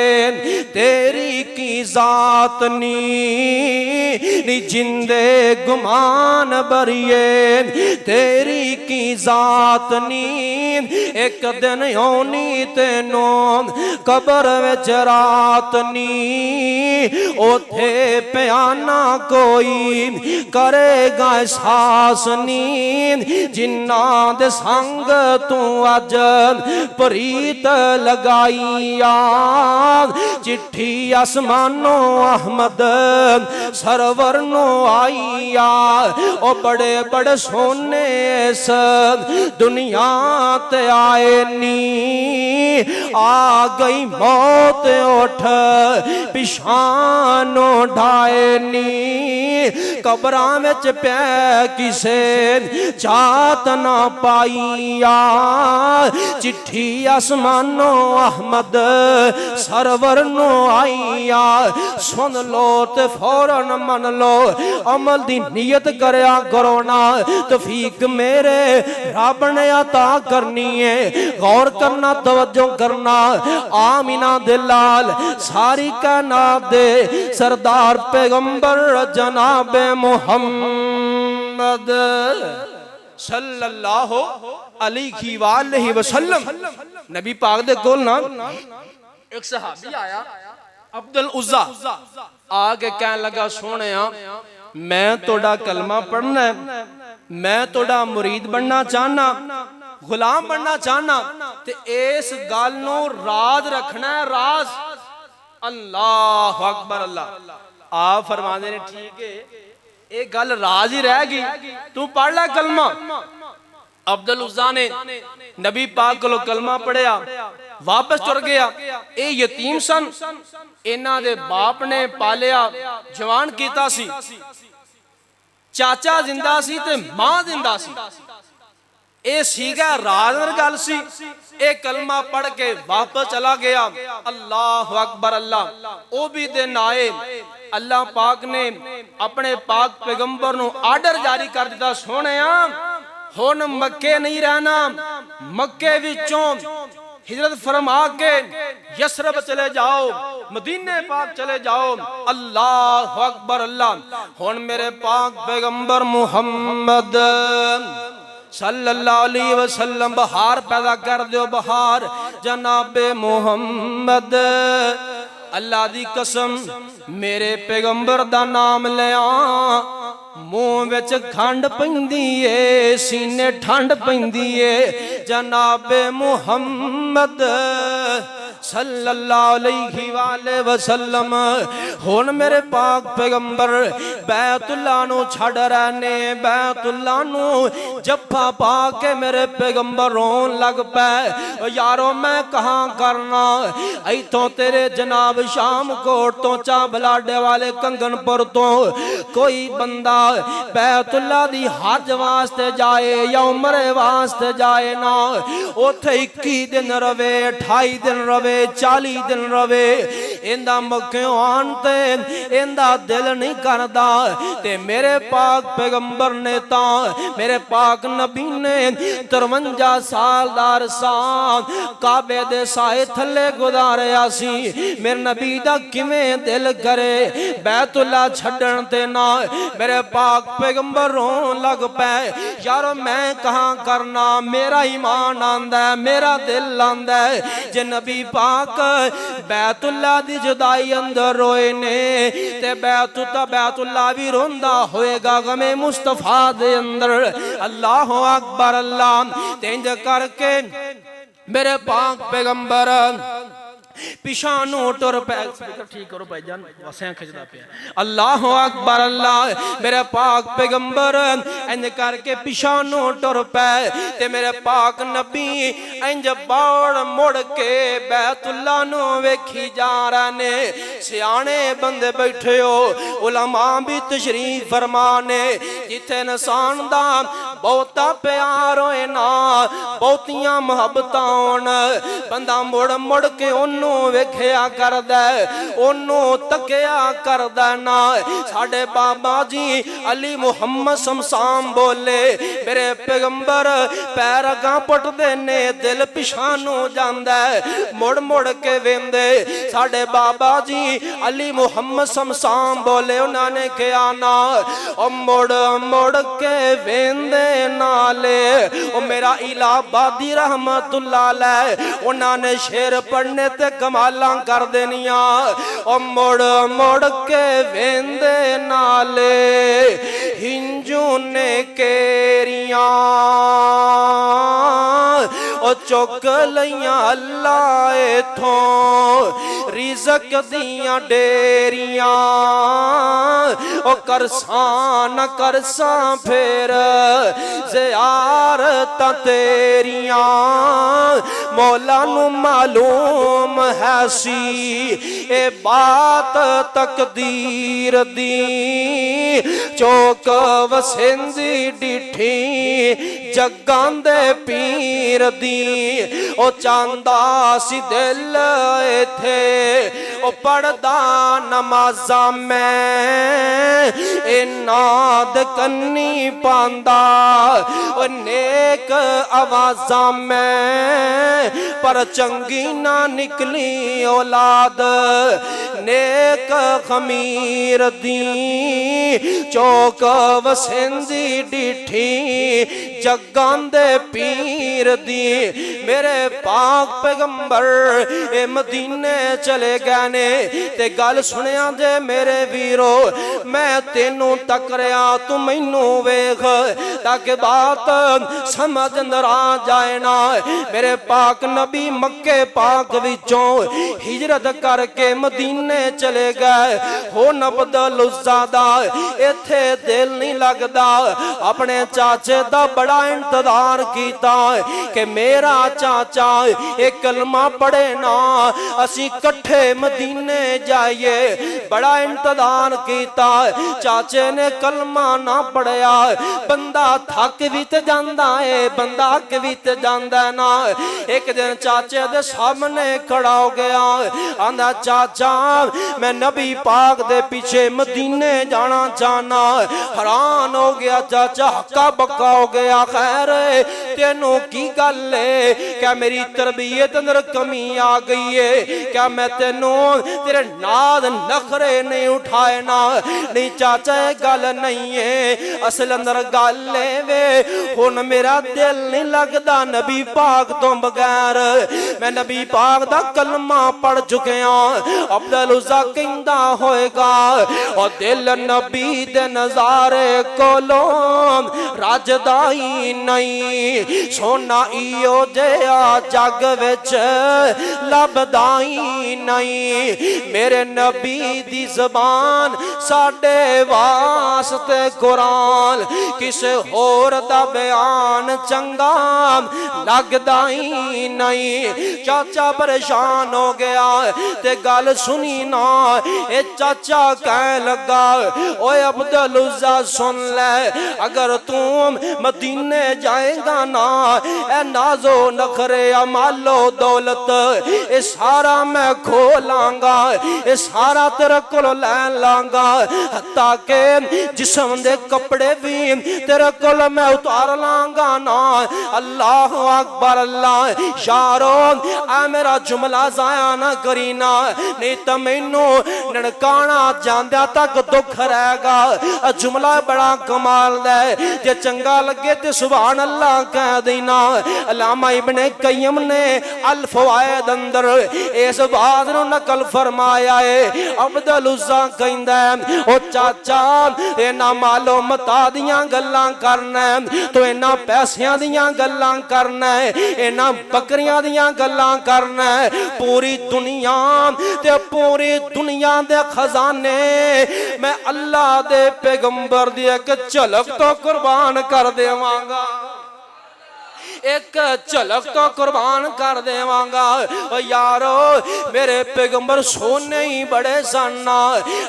तेरी की जात नी जिंदे गुमान बरिए तेरी की जात नी। एक दिन होनी तेनू कबर विच रात नी, ओथे प्याना कोई करेगा एहसास नी। जिन्ना दे संग तू अज प्रीत लगाईया, चिट्ठी आसमानो अहमद सरवर नो आईया। ओ बड़े बड़े सोने इस दुनिया ते आए नी, आ गई मौत उठ पिछानो ढाए नी। कबरां विच पै किसे जात ना पाईया, चिट्ठी आसमानो अहमद सरवर नो आईया। सुन लो ते फौरन मन लो, अमल दी नियत करया करो ना, तौफीक मेरे रब ने अता करनी है। गौर करना, तवज्जो करना। आमिना दे लाल सारी कायनात दे सरदार पैगंबर जनाबे मुहम्मद सल्लल्लाहु अलैहि वसल्लम नबी पाक दे कोल ना एक सहाबी आया अब्दुल उज़्ज़ा, आके कहने लगा सोहणिया मैं तोड़ा कलमा पढ़ना है, मैं तोड़ा मुरीद बनना चाहना, गुलाम बनना चाहना, ते इस गल नू राज रखना है, राज। अल्लाह अकबर। अल्लाह आप फरमाते ने ठीक है ये गल राज ही रहेगी, तू पढ़ ले कलमा। अब्दुल उज़्ज़ा ने नबी पाक को कलमा पढ़िया, वापस तुर गया। ये यतीम सन, इन्हां दे बाप ने पालिया जवान कीता सी, चाचा जिंदा सी ते मां जिंदा सी। ए सीगा राजनर गल सी। ए कलमा पढ़ के वापस चला गया। अल्लाह अकबर अल्लाह। ओ भी दिन आए, अल्लाह पाक ने अपने पाक पैगंबर नूं आर्डर जारी कर दिता, सोहणिया हुण मक्के नहीं रहना, मक्के विचों हिजरत फरमा के यसरब चले जाओ, मदीने पाक चले जाओ। अल्लाह अकबर अल्लाह। हुण मेरे पाक पैगंबर मुहम्मद सल्लल्लाहु अलैहि वसल्लम बहार पैदा कर दो, बहार जनाबे मुहम्मद। अल्लाह दी कसम मेरे पैगंबर दा नाम लिया, मूंह विच खंड पैंदी ए, सीने ठंड पैंदी ए, जनाबे मुहम्मद सल्लल्लाहु अलैहि वसल्लम। हुण मेरे पाक पैगंबर बैतुल्लाह नू छड़ रहने, बैतुल्लाह नू जफ्फा पा के मेरे पैगंबर रोन लग पे। यारो मैं कहाँ करना, इथों तेरे जनाब शाम कोट तो चा बलाडे वाले कंगनपुर तो कोई बंदा बैतुल्लाह दी हज वास्ते जाए या उमरे वास्ते जाए ना, उथे 21 दिन रवे, 28 दिन रवे, 40 दिन रवे, इंदा मक्खियों आन ते इंदा दिल नहीं करदा। ते मेरे पाक पैगंबर ने तां मेरे पाक नबी ने 53 साल दा अरसा काबे दे साए थले गुजारिया सी। मेरे नबी दा किवें दिल करे बैतुल्लाह छड्डण ते ना। मेरे पाक पैगंबर रोन लग पे, यारो मैं कहाँ करना, मेरा ईमान आंदा है, मेरा दिल आंदा है। जे नबी पाक बैतुल्लाह दी जुदाई अंदर रोए ने ते बैतुल्लाह भी रोंदा होएगा गमे मुस्तफा दे अंदर। अल्लाह अकबर अल्लाह। तेंज करके मेरे पाक पैगंबर पिछानू टुर पे, ठीक करो भाईजान, वसें खिंचदा पिया। अल्लाह अकबर अल्लाह। मेरे पाक पैगंबर इंज करके पिछानू टुर पे ते मेरे पाक नबी इंज बाड़ मुड़ के बैतुल्लाह नू वेखी जा रहे ने। सियाने बंदे बैठे हो, उलमा भी तशरीफ फरमाने। जिथे इंसान दा बहुता प्यार होए ना, बहुतियां मुहब्बतां होण, बंदा मुड़ मुड़ के ओनू वेखिया करदा, ओनू तकिया करदा ना। साडे बाबा जी अली मुहम्मद शमशाम बोले, मेरे पैगंबर पैर अगां पुटदे ने, दिल पिछानू जांदा है, मुड़ मुड़ के वेंदे। साडे बाबा जी अली मुहम्मद शमशाम बोले, उन्होंने कहा ना ओ मुड़ मुड़ के वेंदे नाले। ओ मेरा इलाहाबादी रहमतुल्लाह अलैह उन्होंने शेर पढ़ने ते कमाला कर देनिया। ओ मुड़ मुड़ के वेंदे नाले, हिंजू ने केरिया ओ चुक लिया अल्लाह इथों रिज़क दियां डेरियां। ओ करसा न करसा फिर ज़ियारत तेरियां, मौला नू मालूम है सी ए बात तकदीर दी। चौक वसिंदी डिठी जग्गां दे पीर दी। ओ चांदा सी दिल इथे ओ पढ़दा नमाजा मैं, ए नाद कन्नी पांदा ओ नेक आवाजा मैं। पर चंगी ना निकली औलाद नेक खमीर दी। चौक वसिंदी डिठी जग्गां दे पीर दी। मेरे पाक पैगंबर ए मदीने चले गए ने ते गल सुनिया जे मेरे वीरो, मैं तेनू तक रहा तू मैनू वेख, ताकि बात समझ अंदर आ जाए ना। मेरे पाक नबी मक्के पाक विचों हिजरत करके मदीने चले गए। हो नबदल उज़्ज़ा दा इथे दिल नहीं लगदा, अपने चाचे दा बड़ा बड़ा इंतजार कीता कि मेरा चाचा एक कलमा पढ़े ना असी कट्ठे मदीने जाइए। बड़ा इंतजार कीता, चाचे ने कलमा ना पढ़िया। बंदा थक भी ते जांदा है, बंदा अक भी ते जांदा है ना। एक दिन चाचे दे सामने खड़ा हो गया, आंदा चाचा मैं नबी पाक दे पीछे मदीने जाना चाहना। हैरान हो गया चाचा, हक्का बक्का हो गया। खैर तेनू की गल है, क्या मेरी तरबियत अंदर कमी आ गई है? क्या मैं तेनू तेरे नाद नखरे नहीं उठाए ना? नहीं चाचा गल नहीं है, असल अंदर गल वे हुन मेरा दिल नहीं लगदा नबी पाक तो बगैर। मैं नबी पाक दा कलमा पढ़ चुकिया। अब्दुल उज़्ज़ा कहंदा होएगा और दिल नबी दे नजारे कोलों राजदाई नहीं, सोना इयो जिहा जग विच लभदाई नहीं। मेरे नबी दी ज़बान साडे वास्ते कुरान, किसे होर दा बयान चंगा लगदा ही नहीं। चाचा परेशान हो गया ते गल सुनी ना। ए चाचा कह लगा ओए अब्दुल उज़्ज़ा सुन ले, अगर तू मदीने जाएगा ना ए नाजो नखरे मालो दौलत ए सारा मैं खो लांगा, ए सारा तेरे कोलों ले लांगा। हत्ता के जिस्म दे कपड़े भी तेरे कोलों मैं उतार लांगा ना। अल्लाह अकबर अल्लाह। यारो आ मेरा जुमला जाया ना करी ना, नहीं तो मैनू ननकाना जांदा तक दुख रहेगा। जुमला बड़ा कमाल दा है, जे चंगा लगे तो सुभान अल्लाह कह देना। अल्लामा इब्ने कय्यम ने अल फवायद अंदर इस बात नू नकल फरमाया है। अब्दुल उज़्ज़ा कहंदा है ओ चाचा इना मालो मता दियां गल्लां करना है, तो इना पैसियां दियां गल्लां करना है, इना बकरियां दियां गल्लां करना है। पूरी दुनिया ते पूरी दुनिया दे खजाने मैं अल्लाह दे पैगंबर दी एक झलक तो कुर्बान कर देवांगा, एक झलक तो कुर्बान कर देवांगा। यारो मेरे पैगंबर सोने ही बड़े सन।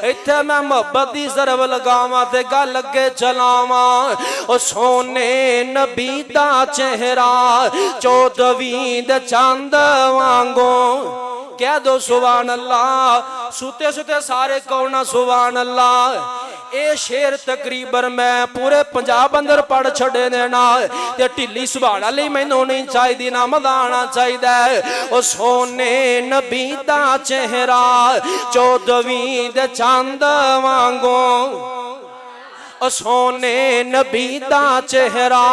इत्थे मैं मोहब्बत दी ज़रब लगावां ते गल अगे चलावां। ओ सोने नबी दा चेहरा 14वीं दे चंद वांगू। कह दो सुभान अल्लाह। सुते सुते सारे कौना सुभान अल्लाह। ये शेर तकरीबन मैं पूरे पंजाब अंदर पढ़ छड़े देना ते ढिली सुभान अल्लाह मैनू नहीं चाहिए ना मजा आना चाहिए। ओ सोने नबी दा चेहरा 14वीं दे चंद वांगू। ओ सोने नबी दा चेहरा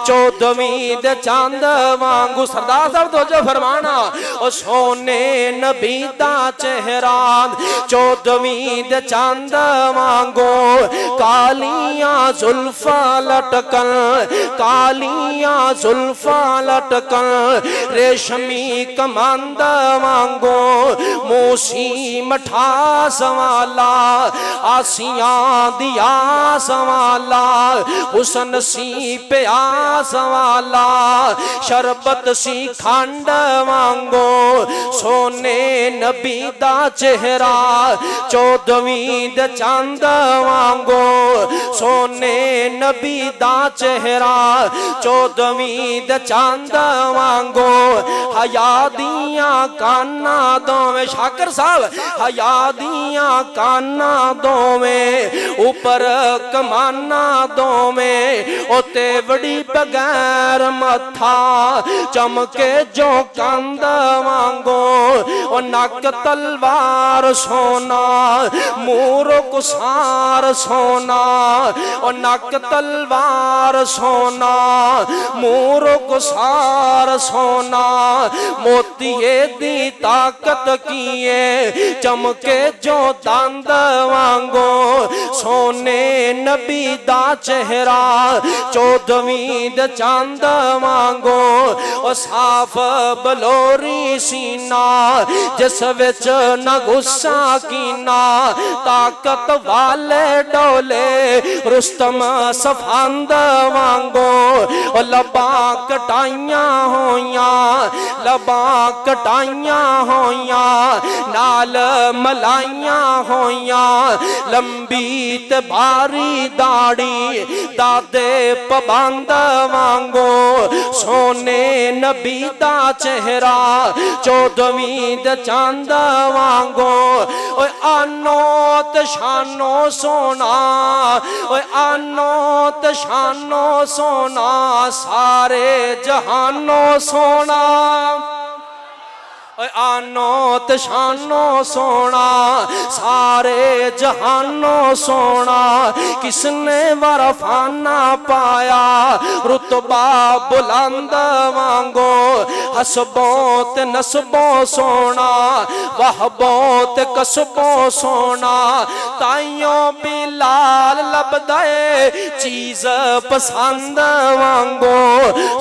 14वीं दे चंद वांगू। सरदार साहब तो जो फरमाना ओ सोने नबी दा चेहरा 14वीं दे चंद वांगू। कालियां जुल्फा लटकन, कालियां जुल्फा लटकन रेशमी कमंद वांगू। मूसी मठास वाला आसियां दिया सवाला, हुसन सी प्यास वाला शरबत सी खंड वांगो। सोने नबी दा चेहरा 14वीं दे चंद वांगो। सोने नबी दा चेहरा 14वीं दे चंद वांगो। हया दियां काना दोवें शाकर साहब, हया दियां काना दोवें ऊपर कमाना दोवें। ओते बड़ी बगैर मथा चमके जो कंद वांगो। ओ नक तलवार सोना मूरो कुसार सोना। ओ नक तलवार सोना मूरो कुसार सोना। मोतिये दी ताकत किए चमके जो दंद वांगो। सोने नबी दा चेहरा 14वीं दे चंद वांगो ओ साफ बलोरी सीना जिस विच न गुस्सा कीना ताकत वाले डोले रुस्तम सफंद वांगो ओ लबा कटाइयां होइयां लबा कटाइयां होइयां नाल मलाइयां होइयां लंबी ते भारी दाढ़ी दादे पबंद वांगो सोने नबी दा चेहरा 14वीं दे चंद वांगो ओए आनो ते शानो सोना ओए आनो ते शानो सोना सारे जहानो सोना आनो ते शानो सोना सारे जहानो सोना किसने वरफाना पाया रुतबा बुलंद वांगो हसबो ते नसबो सोना वहबो ते कसबो सोना ताइयों बिलाल लबदाए चीज पसंद वांगो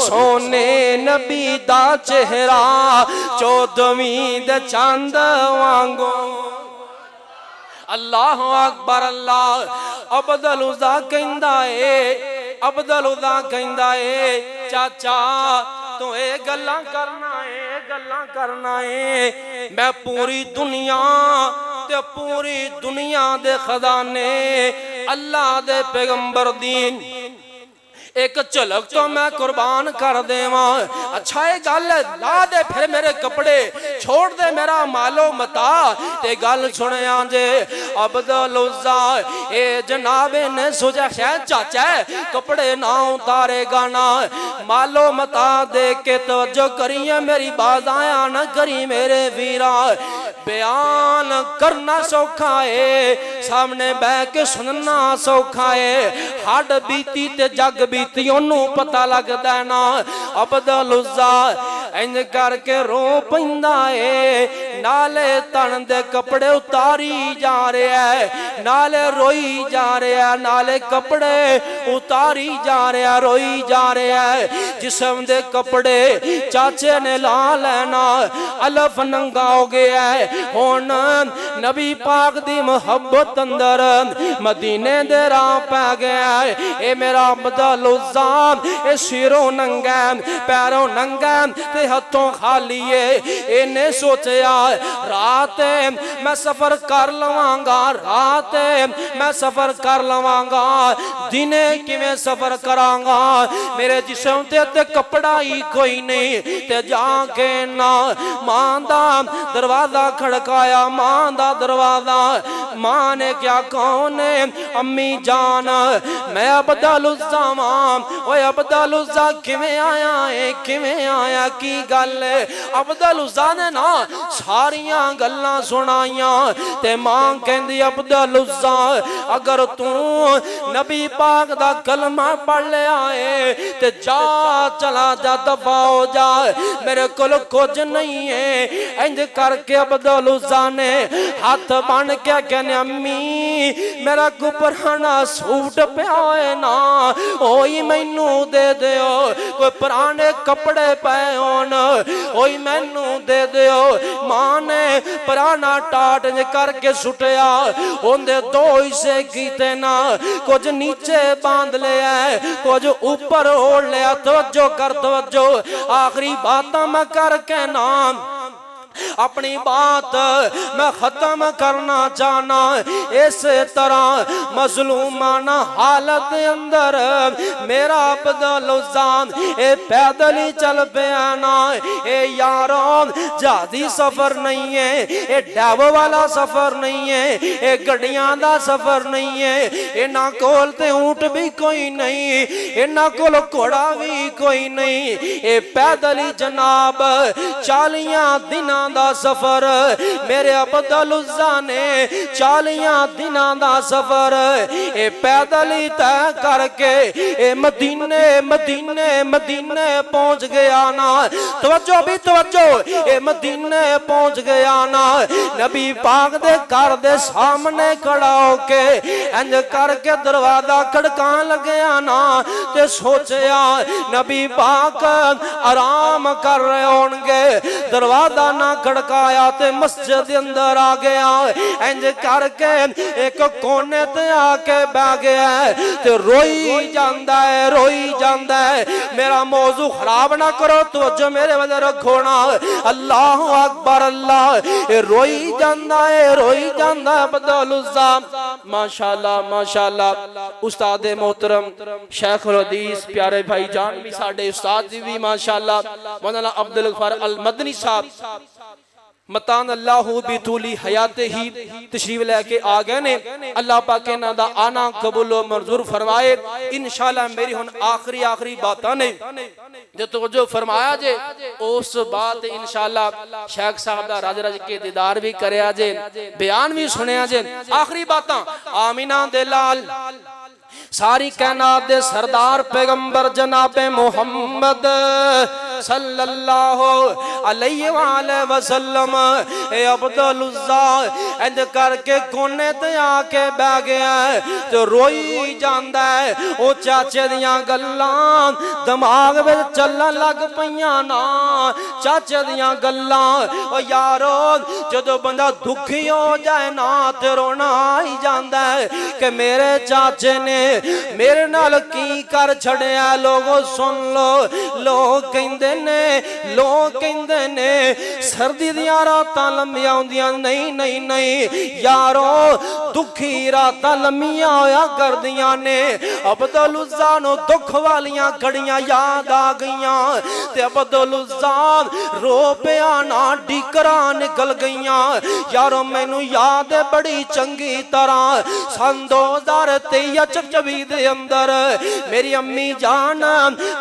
सोने नबी दा चेहरा 14वीं दे चंद वांगो अल्लाह अकबर अल्लाह अब्दुल उज़्ज़ा कहंदा है अब्दुल उज़्ज़ा कहंदा है चाचा तू ए गल्लां करना है मैं पूरी दुनिया ते पूरी दुनिया दे खजाने अल्लाह दे पैगंबर दी एक झलक तो मैं कुर्बान कर देवा अच्छा ये गल ला दे फिर मेरे कपड़े छोड़ दे मेरा मालो मता ते गल सुनिया जे अब्दुल उज़्ज़ा ए जनाबे ने सोचा शायद चाचा कपड़े ना उतारेगा ना मालो मता दे के तवज्जो करिए मेरी बात आया न करी मेरे वीरा बयान करना सौखा है सामने बह के सुनना सौखा है हड बीती ते जग बीती ओनू पता लगदा ना अब्दुल उज़्ज़ा इंज करके रो पैंदा है नाले तन दे कपड़े उतारी जा रहा है नाले रोई जा रहा है नाले कपड़े उतारी जा रहा रोई जा रहा है जिस्म दे कपड़े चाचे ने ला लेना अलफ नंगा हो गया है हुण नबी पाक दी मोहब्बत अंदर मदीने दे राह पै गया है ए मेरा अब्दुल उज़्ज़ा ए सिरों नंगा पैरों नंगा ते हथों खाली है इन्हें सोचा रात मैं सफर कर लवांगा रात मैं सफर कर लवांगा दिने किवें सफर करांगा मेरे जिस्म ते कपड़ा ही कोई नहीं ते जाके ना मां दा दरवाजा खड़काया मां दा दरवाजा मां ने क्या कौन है अम्मी जान मैं अब्दुल उज़्ज़ा ओए अब्दुल उज़्ज़ा किवें आया की गल अब्दुल उज़्ज़ा ने ना सारियां गल्लां सुनाइयां ते मां कहंदी अब्दुल उज़्ज़ा अगर तू नबी पाक दा कलमा पढ़ लिया है ते जा चला जा दफा हो जा मेरे कोल कुछ नहीं है इंज करके अब्दुल उज़्ज़ा ने हाथ बन के कहने अम्मी मेरा को पुराना सूट पिया है ना ओही मैनू दे दियो कोई पुराने कपड़े पे होन ओही मैनू दे दियो मां ने पुराना टाट करके सुटिया उनके दो हिस्से कीते ना कुछ नीचे बांध लिया कुछ ऊपर ओढ़ लिया तवज्जो कर तवज्जो आखिरी बात मैं करके नाम अपनी बात मैं खत्म करना चाहना इस तरह मजलूमाना हालत अंदर मेरा अब्दुल उज़्ज़ा ए पैदल ही चल पिया ना ए यारों जहाजी सफर नहीं है ए डैब वाला सफर नहीं है ए गड्डियां दा सफर नहीं है इन्हां कोल ते ऊंट भी कोई नहीं इन्हां कोल घोड़ा भी कोई नहीं ए पैदल ही जनाब 40 दिनां दा सफर मेरे अब्दुल उज़्ज़ा ने 40 दिनां दा सफर ए पैदल ही तय करके ए मदीने मदीने मदीने पहुंच गया ना। तवज्जो भी तवज्जो, ए मदीने पहुंच गया ना। नबी पाक दे घर दे सामने खड़ा होके इंज करके दरवाजा खड़कान लग्या ना ते सोचया नबी पाक आराम कर रहे होंगे, दरवाजा ना खड़काया ते मस्जिद दे अंदर आ गया। इंज करके एक कोने ते आके बैठ गया ते रोई जांदा है, रोई जांदा है। मेरा मौजू खराब ना करो, तवज्जो मेरे वजह रखो ना। अल्लाह अकबर अल्लाह। रोई जांदा है, रोई जांदा है अब्दुल उज़्ज़ा। माशाअल्लाह माशाअल्लाह। उस्ताद मोहतरम शेख उल हदीस प्यारे भाई जान भी साडे उस्ताद जी भी माशाअल्लाह मौलाना अब्दुल गफ्फार अल मदनी साहब मतान अल्लाह बितूली हयात ही तशरीफ लेके आ गए ने। अल्लाह पाक इन्हां दा आना कबूल व मंजूर फरमाए। इंशाअल्लाह मेरी हुन आखिरी बातां ने जो तवज्जो फरमाया जे उस बात इंशाअल्लाह शेख साहब दा रज रज के दीदार भी करया जे, बयान भी सुनिया जे। आखिरी बातां आमीना दे लाल सारी कायनात दे सरदार पैगंबर जनाबे मोहम्मद सल्लल्लाहु अलैहि वसल्लम ए अब्दुल उज़्ज़ा इंज करके कोने ते आके बैठ गया ते रोई जांदा है। ओ चाचे दियां गल्लां दिमाग विच चलन लग पईयां ना, चाचे दियां गल्लां। ओ यारो जदों बंदा दुखी हो जाए ना ते रोना आई जांदा है कि मेरे चाचे ने मेरे नाल की कर छड़िया। लोगों सुन लो, लोग कहंदे ने सर्दी दियां रातां लंबियां होंदियां। नहीं नहीं नहीं यारो, दुखी रातां लंबियां होया करदियां ने। अब्दुल उज़्ज़ा नूं दुख वालियां घड़ियां याद आ गईयां ते अब्दुल उज़्ज़ा रो पिया ना, डीकरां निकल गईयां। यारो मैनू याद है बड़ी चंगी तरह सन 2023 दे अंदर मेरी अम्मी जान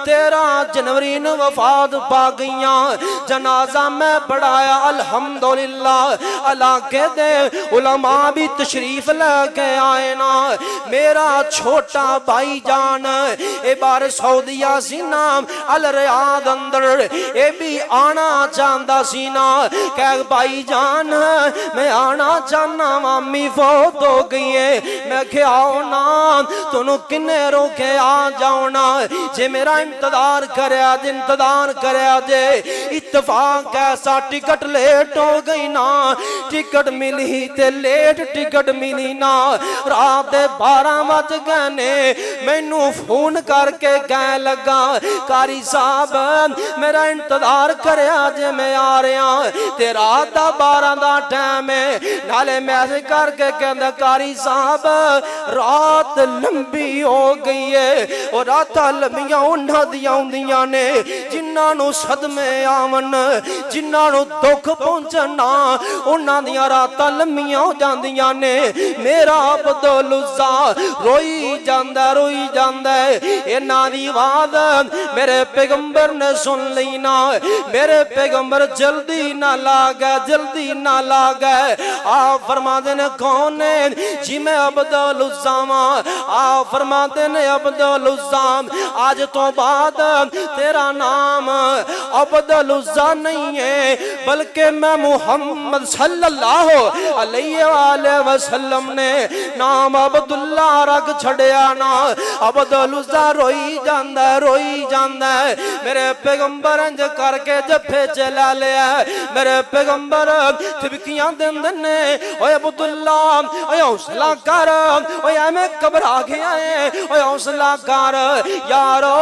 13 जनवरी नूं वफात पा गईयां। जनाजा मैं पढ़ाया अल्हम्दुलिल्लाह। इलाके दे उलमा भी तशरीफ लेके आए ना। मेरा छोटा भाई जान ए बार सऊदीया सी ना अल रियाद अंदर, ए भी आना चाहता सी ना। कह भाई जान मैं आना चाहना, मामी फौत हो गई है। मैं क्या आओ ना, तुनू किन्ने रोके आ जाओ ना। जे मेरा इंतजार करया जे इत्तफाक ऐसा टिकट लेट हो गई ना, टिकट मिली ते लेट टिकट मिली ना। रात दे 12 बज गए ने, मैनू फोन करके कह लगा कारी साहब मेरा इंतजार करया जे मैं आ रहा। ते रात दा 12 दा टाइम है, नाले मैसेज करके कहंदा कारी साहब रात लंबी हो गई है। और रात लंबियां उन्हां दियां हुंदियां ने जिन्हां नूं सदमे आवन, जिन्हां नूं दुख पहुंचना, उन्हां दियां रातां लंबियां हो जांदियां ने। मेरा अब्दुल उज़्ज़ा रोई जांदा है। इन्हां दी आवाज़ मेरे पैगंबर ने सुन ली ना। मेरे पैगंबर जल्दी ना लागे आ फरमाते ने कौन है जी? मैं अब्दुल उज़्ज़ा आ फरमाते ने अब्दुल उज़्ज़ा आज तो बाद तेरा नाम अब्दुल उज़्ज़ा नहीं है, बल्कि मैं मुहम्मद सल्लल्लाहु अलैहि वसल्लम ने नाम अब्दुल्ला रख छड़िया ना। अब्दुल उज़्ज़ा रोई जांदा है। मेरे पैगंबर इंज करके जफे चला लिया। मेरे पैगंबर थिबकियां देंदे ने, ओए अब्दुल्ला ओए हौसला कर, ओए एवें घबरा गया है, ओए हौसला कर। यारो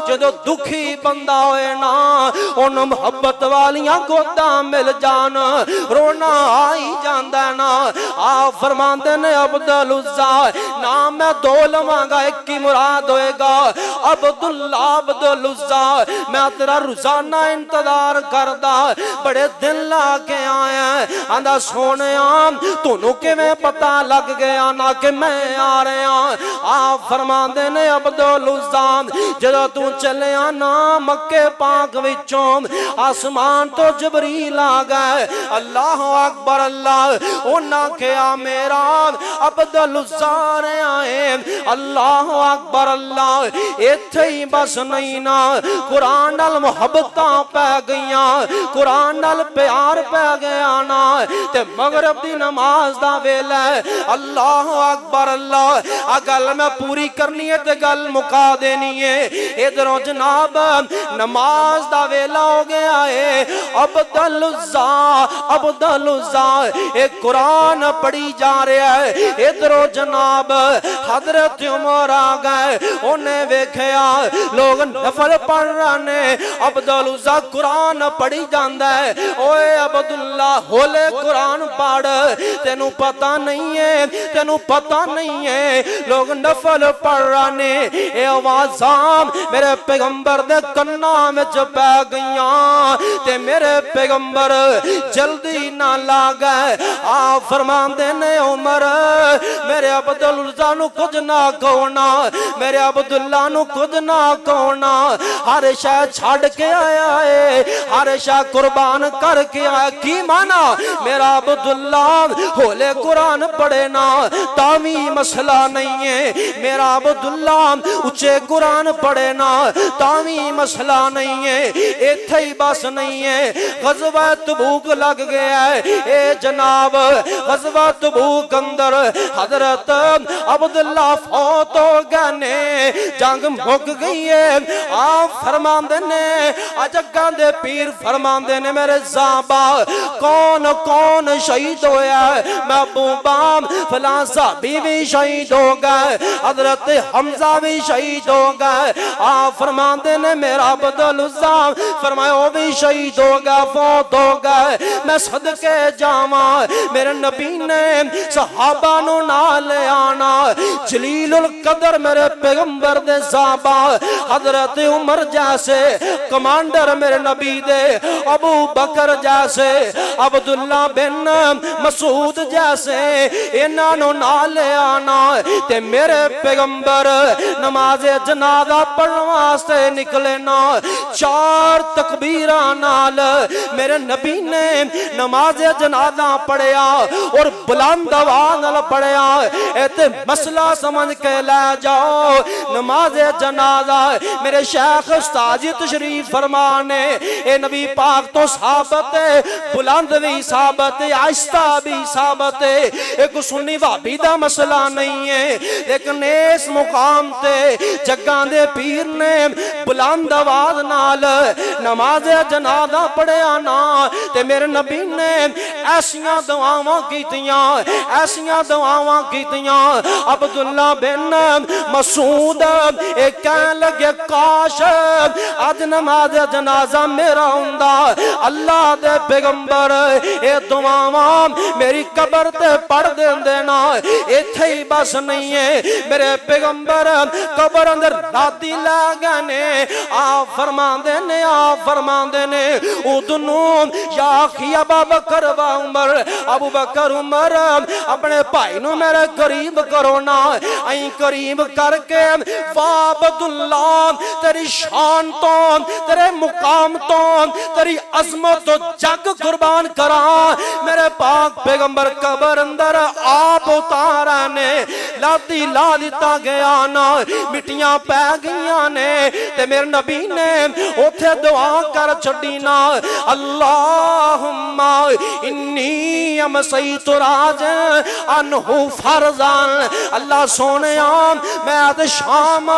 जदों दुखी बंदा होए ना, उन मोहब्बत वालियां गोदा मिल जान, रोना आई जांदा ना। आ फरमांदे ने अब्दुल उज़्ज़ा नाम मैं दो लवांगा एक ही मुराद होएगा अब्दुल्ला अब्दुल उज़्ज़ा मैं तेरा रोजाना इंतजार करदा बड़े दिन ला के आया आंदा सोनिया तूनू किवें पता लग गया ना कि मैं आ रहा आप फरमांदे ने अब्दुल उज़्ज़ा जदों तू चलिया ना मक्के पाक विचों आसमान तो जबरील आ गए अल्लाह अकबर अल्लाह उन्हां कहा मेरा अब्दुल उज़्ज़ा आए अल्लाह अकबर अल्लाह इत्थे ही बस नहीं ना कुरान नाल मुहब्बतां पै गईयां कुरान नाल प्यार पै गया ना ते मगरिब दी नमाज दा वेला अल्लाह अकबर अल्लाह आ गल मैं पूरी करनी है ते गल मुका देनी है इधरों जनाब नमाज दा वेला हो गया है अब्दुल उज़्ज़ा एक कुरान पढ़ी जा रहा है इधरों जनाब हजरत उमर आ गए उन्हें वेखिया लोग नफल पढ़ रहे ने अब्दुल उज़्ज़ा कुरान पढ़ी जांदा है ओए अब्दुल्ला होले कुरान पढ़ तेनू पता नहीं है लोग नफल पढ़ रहे ने ये आवाज़ां मेरे पैगंबर दे कन्नां विच पै गईयां ते मेरे पैगंबर जल्दी ना ला गए आ फरमांदे ने उमर मेरे अब्दुल उज़्ज़ा नू कुछ ना कहना मेरे अब्दुल्ला नू कुछ ना कहना हर शै छड़ के आया है हर शै कुर्बान करके आया की माना मेरा अब्दुल्ला होले कुरान पढ़े ना तावी मसला नहीं है मेरा अब्दुल्ला उच्चे कुरान पढ़े ना तावी मसला नहीं है इत्थे ही बस नहीं है गज़वा तबूक लग गया है ए जनाब गज़वा तबूक अंदर हजरत अब्दुल्ला फौत हो गए ने जंग मुक गई है आप फरमांदे ने अजगां दे पीर फरमांदे ने मेरे ज़ाबा कौन कौन शहीद होया महबूबा फलां साहबी भी शहीद हो गए हजरत हमजा भी शहीद हो गए आप फरमांदे ने मेरा अब्दुल उज़्ज़ा फरमाया वो भी शहीद हो गया फौत हो गए मैं सदके जावा मेरे नबी ने सहाबा नू नाल आना जलीलुल कदर मेरे पैगंबर दे ज़ाबा हजरत उमर जैसे कमांडर मेरे नबी दे अबू बकर जैसे अब्दुल्ला बिन मसूद जैसे इन्हां नू नाल आना ते मेरे पैगंबर नमाज जनाजा पढ़न वास्ते निकले ना चार तकबीरां नाल मेरे नबी ने नमाज जनाजा पढ़िया और बुलंद आवाज नाल पढ़िया इत्थे मसला समझ के लै जाओ नमाज जनाजा मेरे शेख उस्ताद जी तशरीफ फरमाने ए नबी पाक तो साबित है बुलंद भी साबित है आहिस्ता भी साबित है एक सुन्नी भाभी दा मसला नहीं है लेकिन इस मुकाम ते जग्गां दे पीर ने बुलंद आवाज नाल नमाज जनाजा पढ़िया ना ते मेरे नबी ने ऐसियां दुआवां कीतियां अब्दुल्ला बिन मसूद एक कहन लगे काश अज नमाज जनाजा मेरा हुंदा अल्लाह दे पैगंबर ए दुआवां मेरी कबर ते पढ़ देंदे ना इत्थे ही बस नहीं है मेरे पैगंबर कबर अंदर दादी लै गए ने आप फरमांदे ने उदनू या खिया बकर व उमर अबू बकर उमर अपने भाई नू मेरे करीब करो ना आई करीब करके वाह अब्दुल्ला तेरी शान तो तेरे मुकाम तो तेरी अजमत तो जग कुर्बान करा मेरे पाक पैगंबर कबर अंदर आप उतारा ने लादी ला दिता गया ना मिट्टियां पै गईयां ने ते मेरे नबी ने उथे दुआ कर छड़ी ना अल्लाहुम्मा इन्नी अमसैतु राज अनहु फरजान अल्लाह सोनिया मैं ते शाम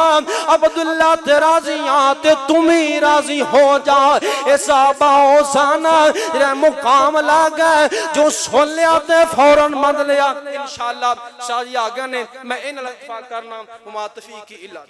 अब्दुल्ला ते राजी हां ते तुम ही राजी हो जा ए साहबा ओ सन तेरा मुकाम लग जो सुन लिया ते फौरन मान लिया इंशाअल्लाह शाह जी आ गए ने मैं इन लफा करना मुमा तफीकी इल्ला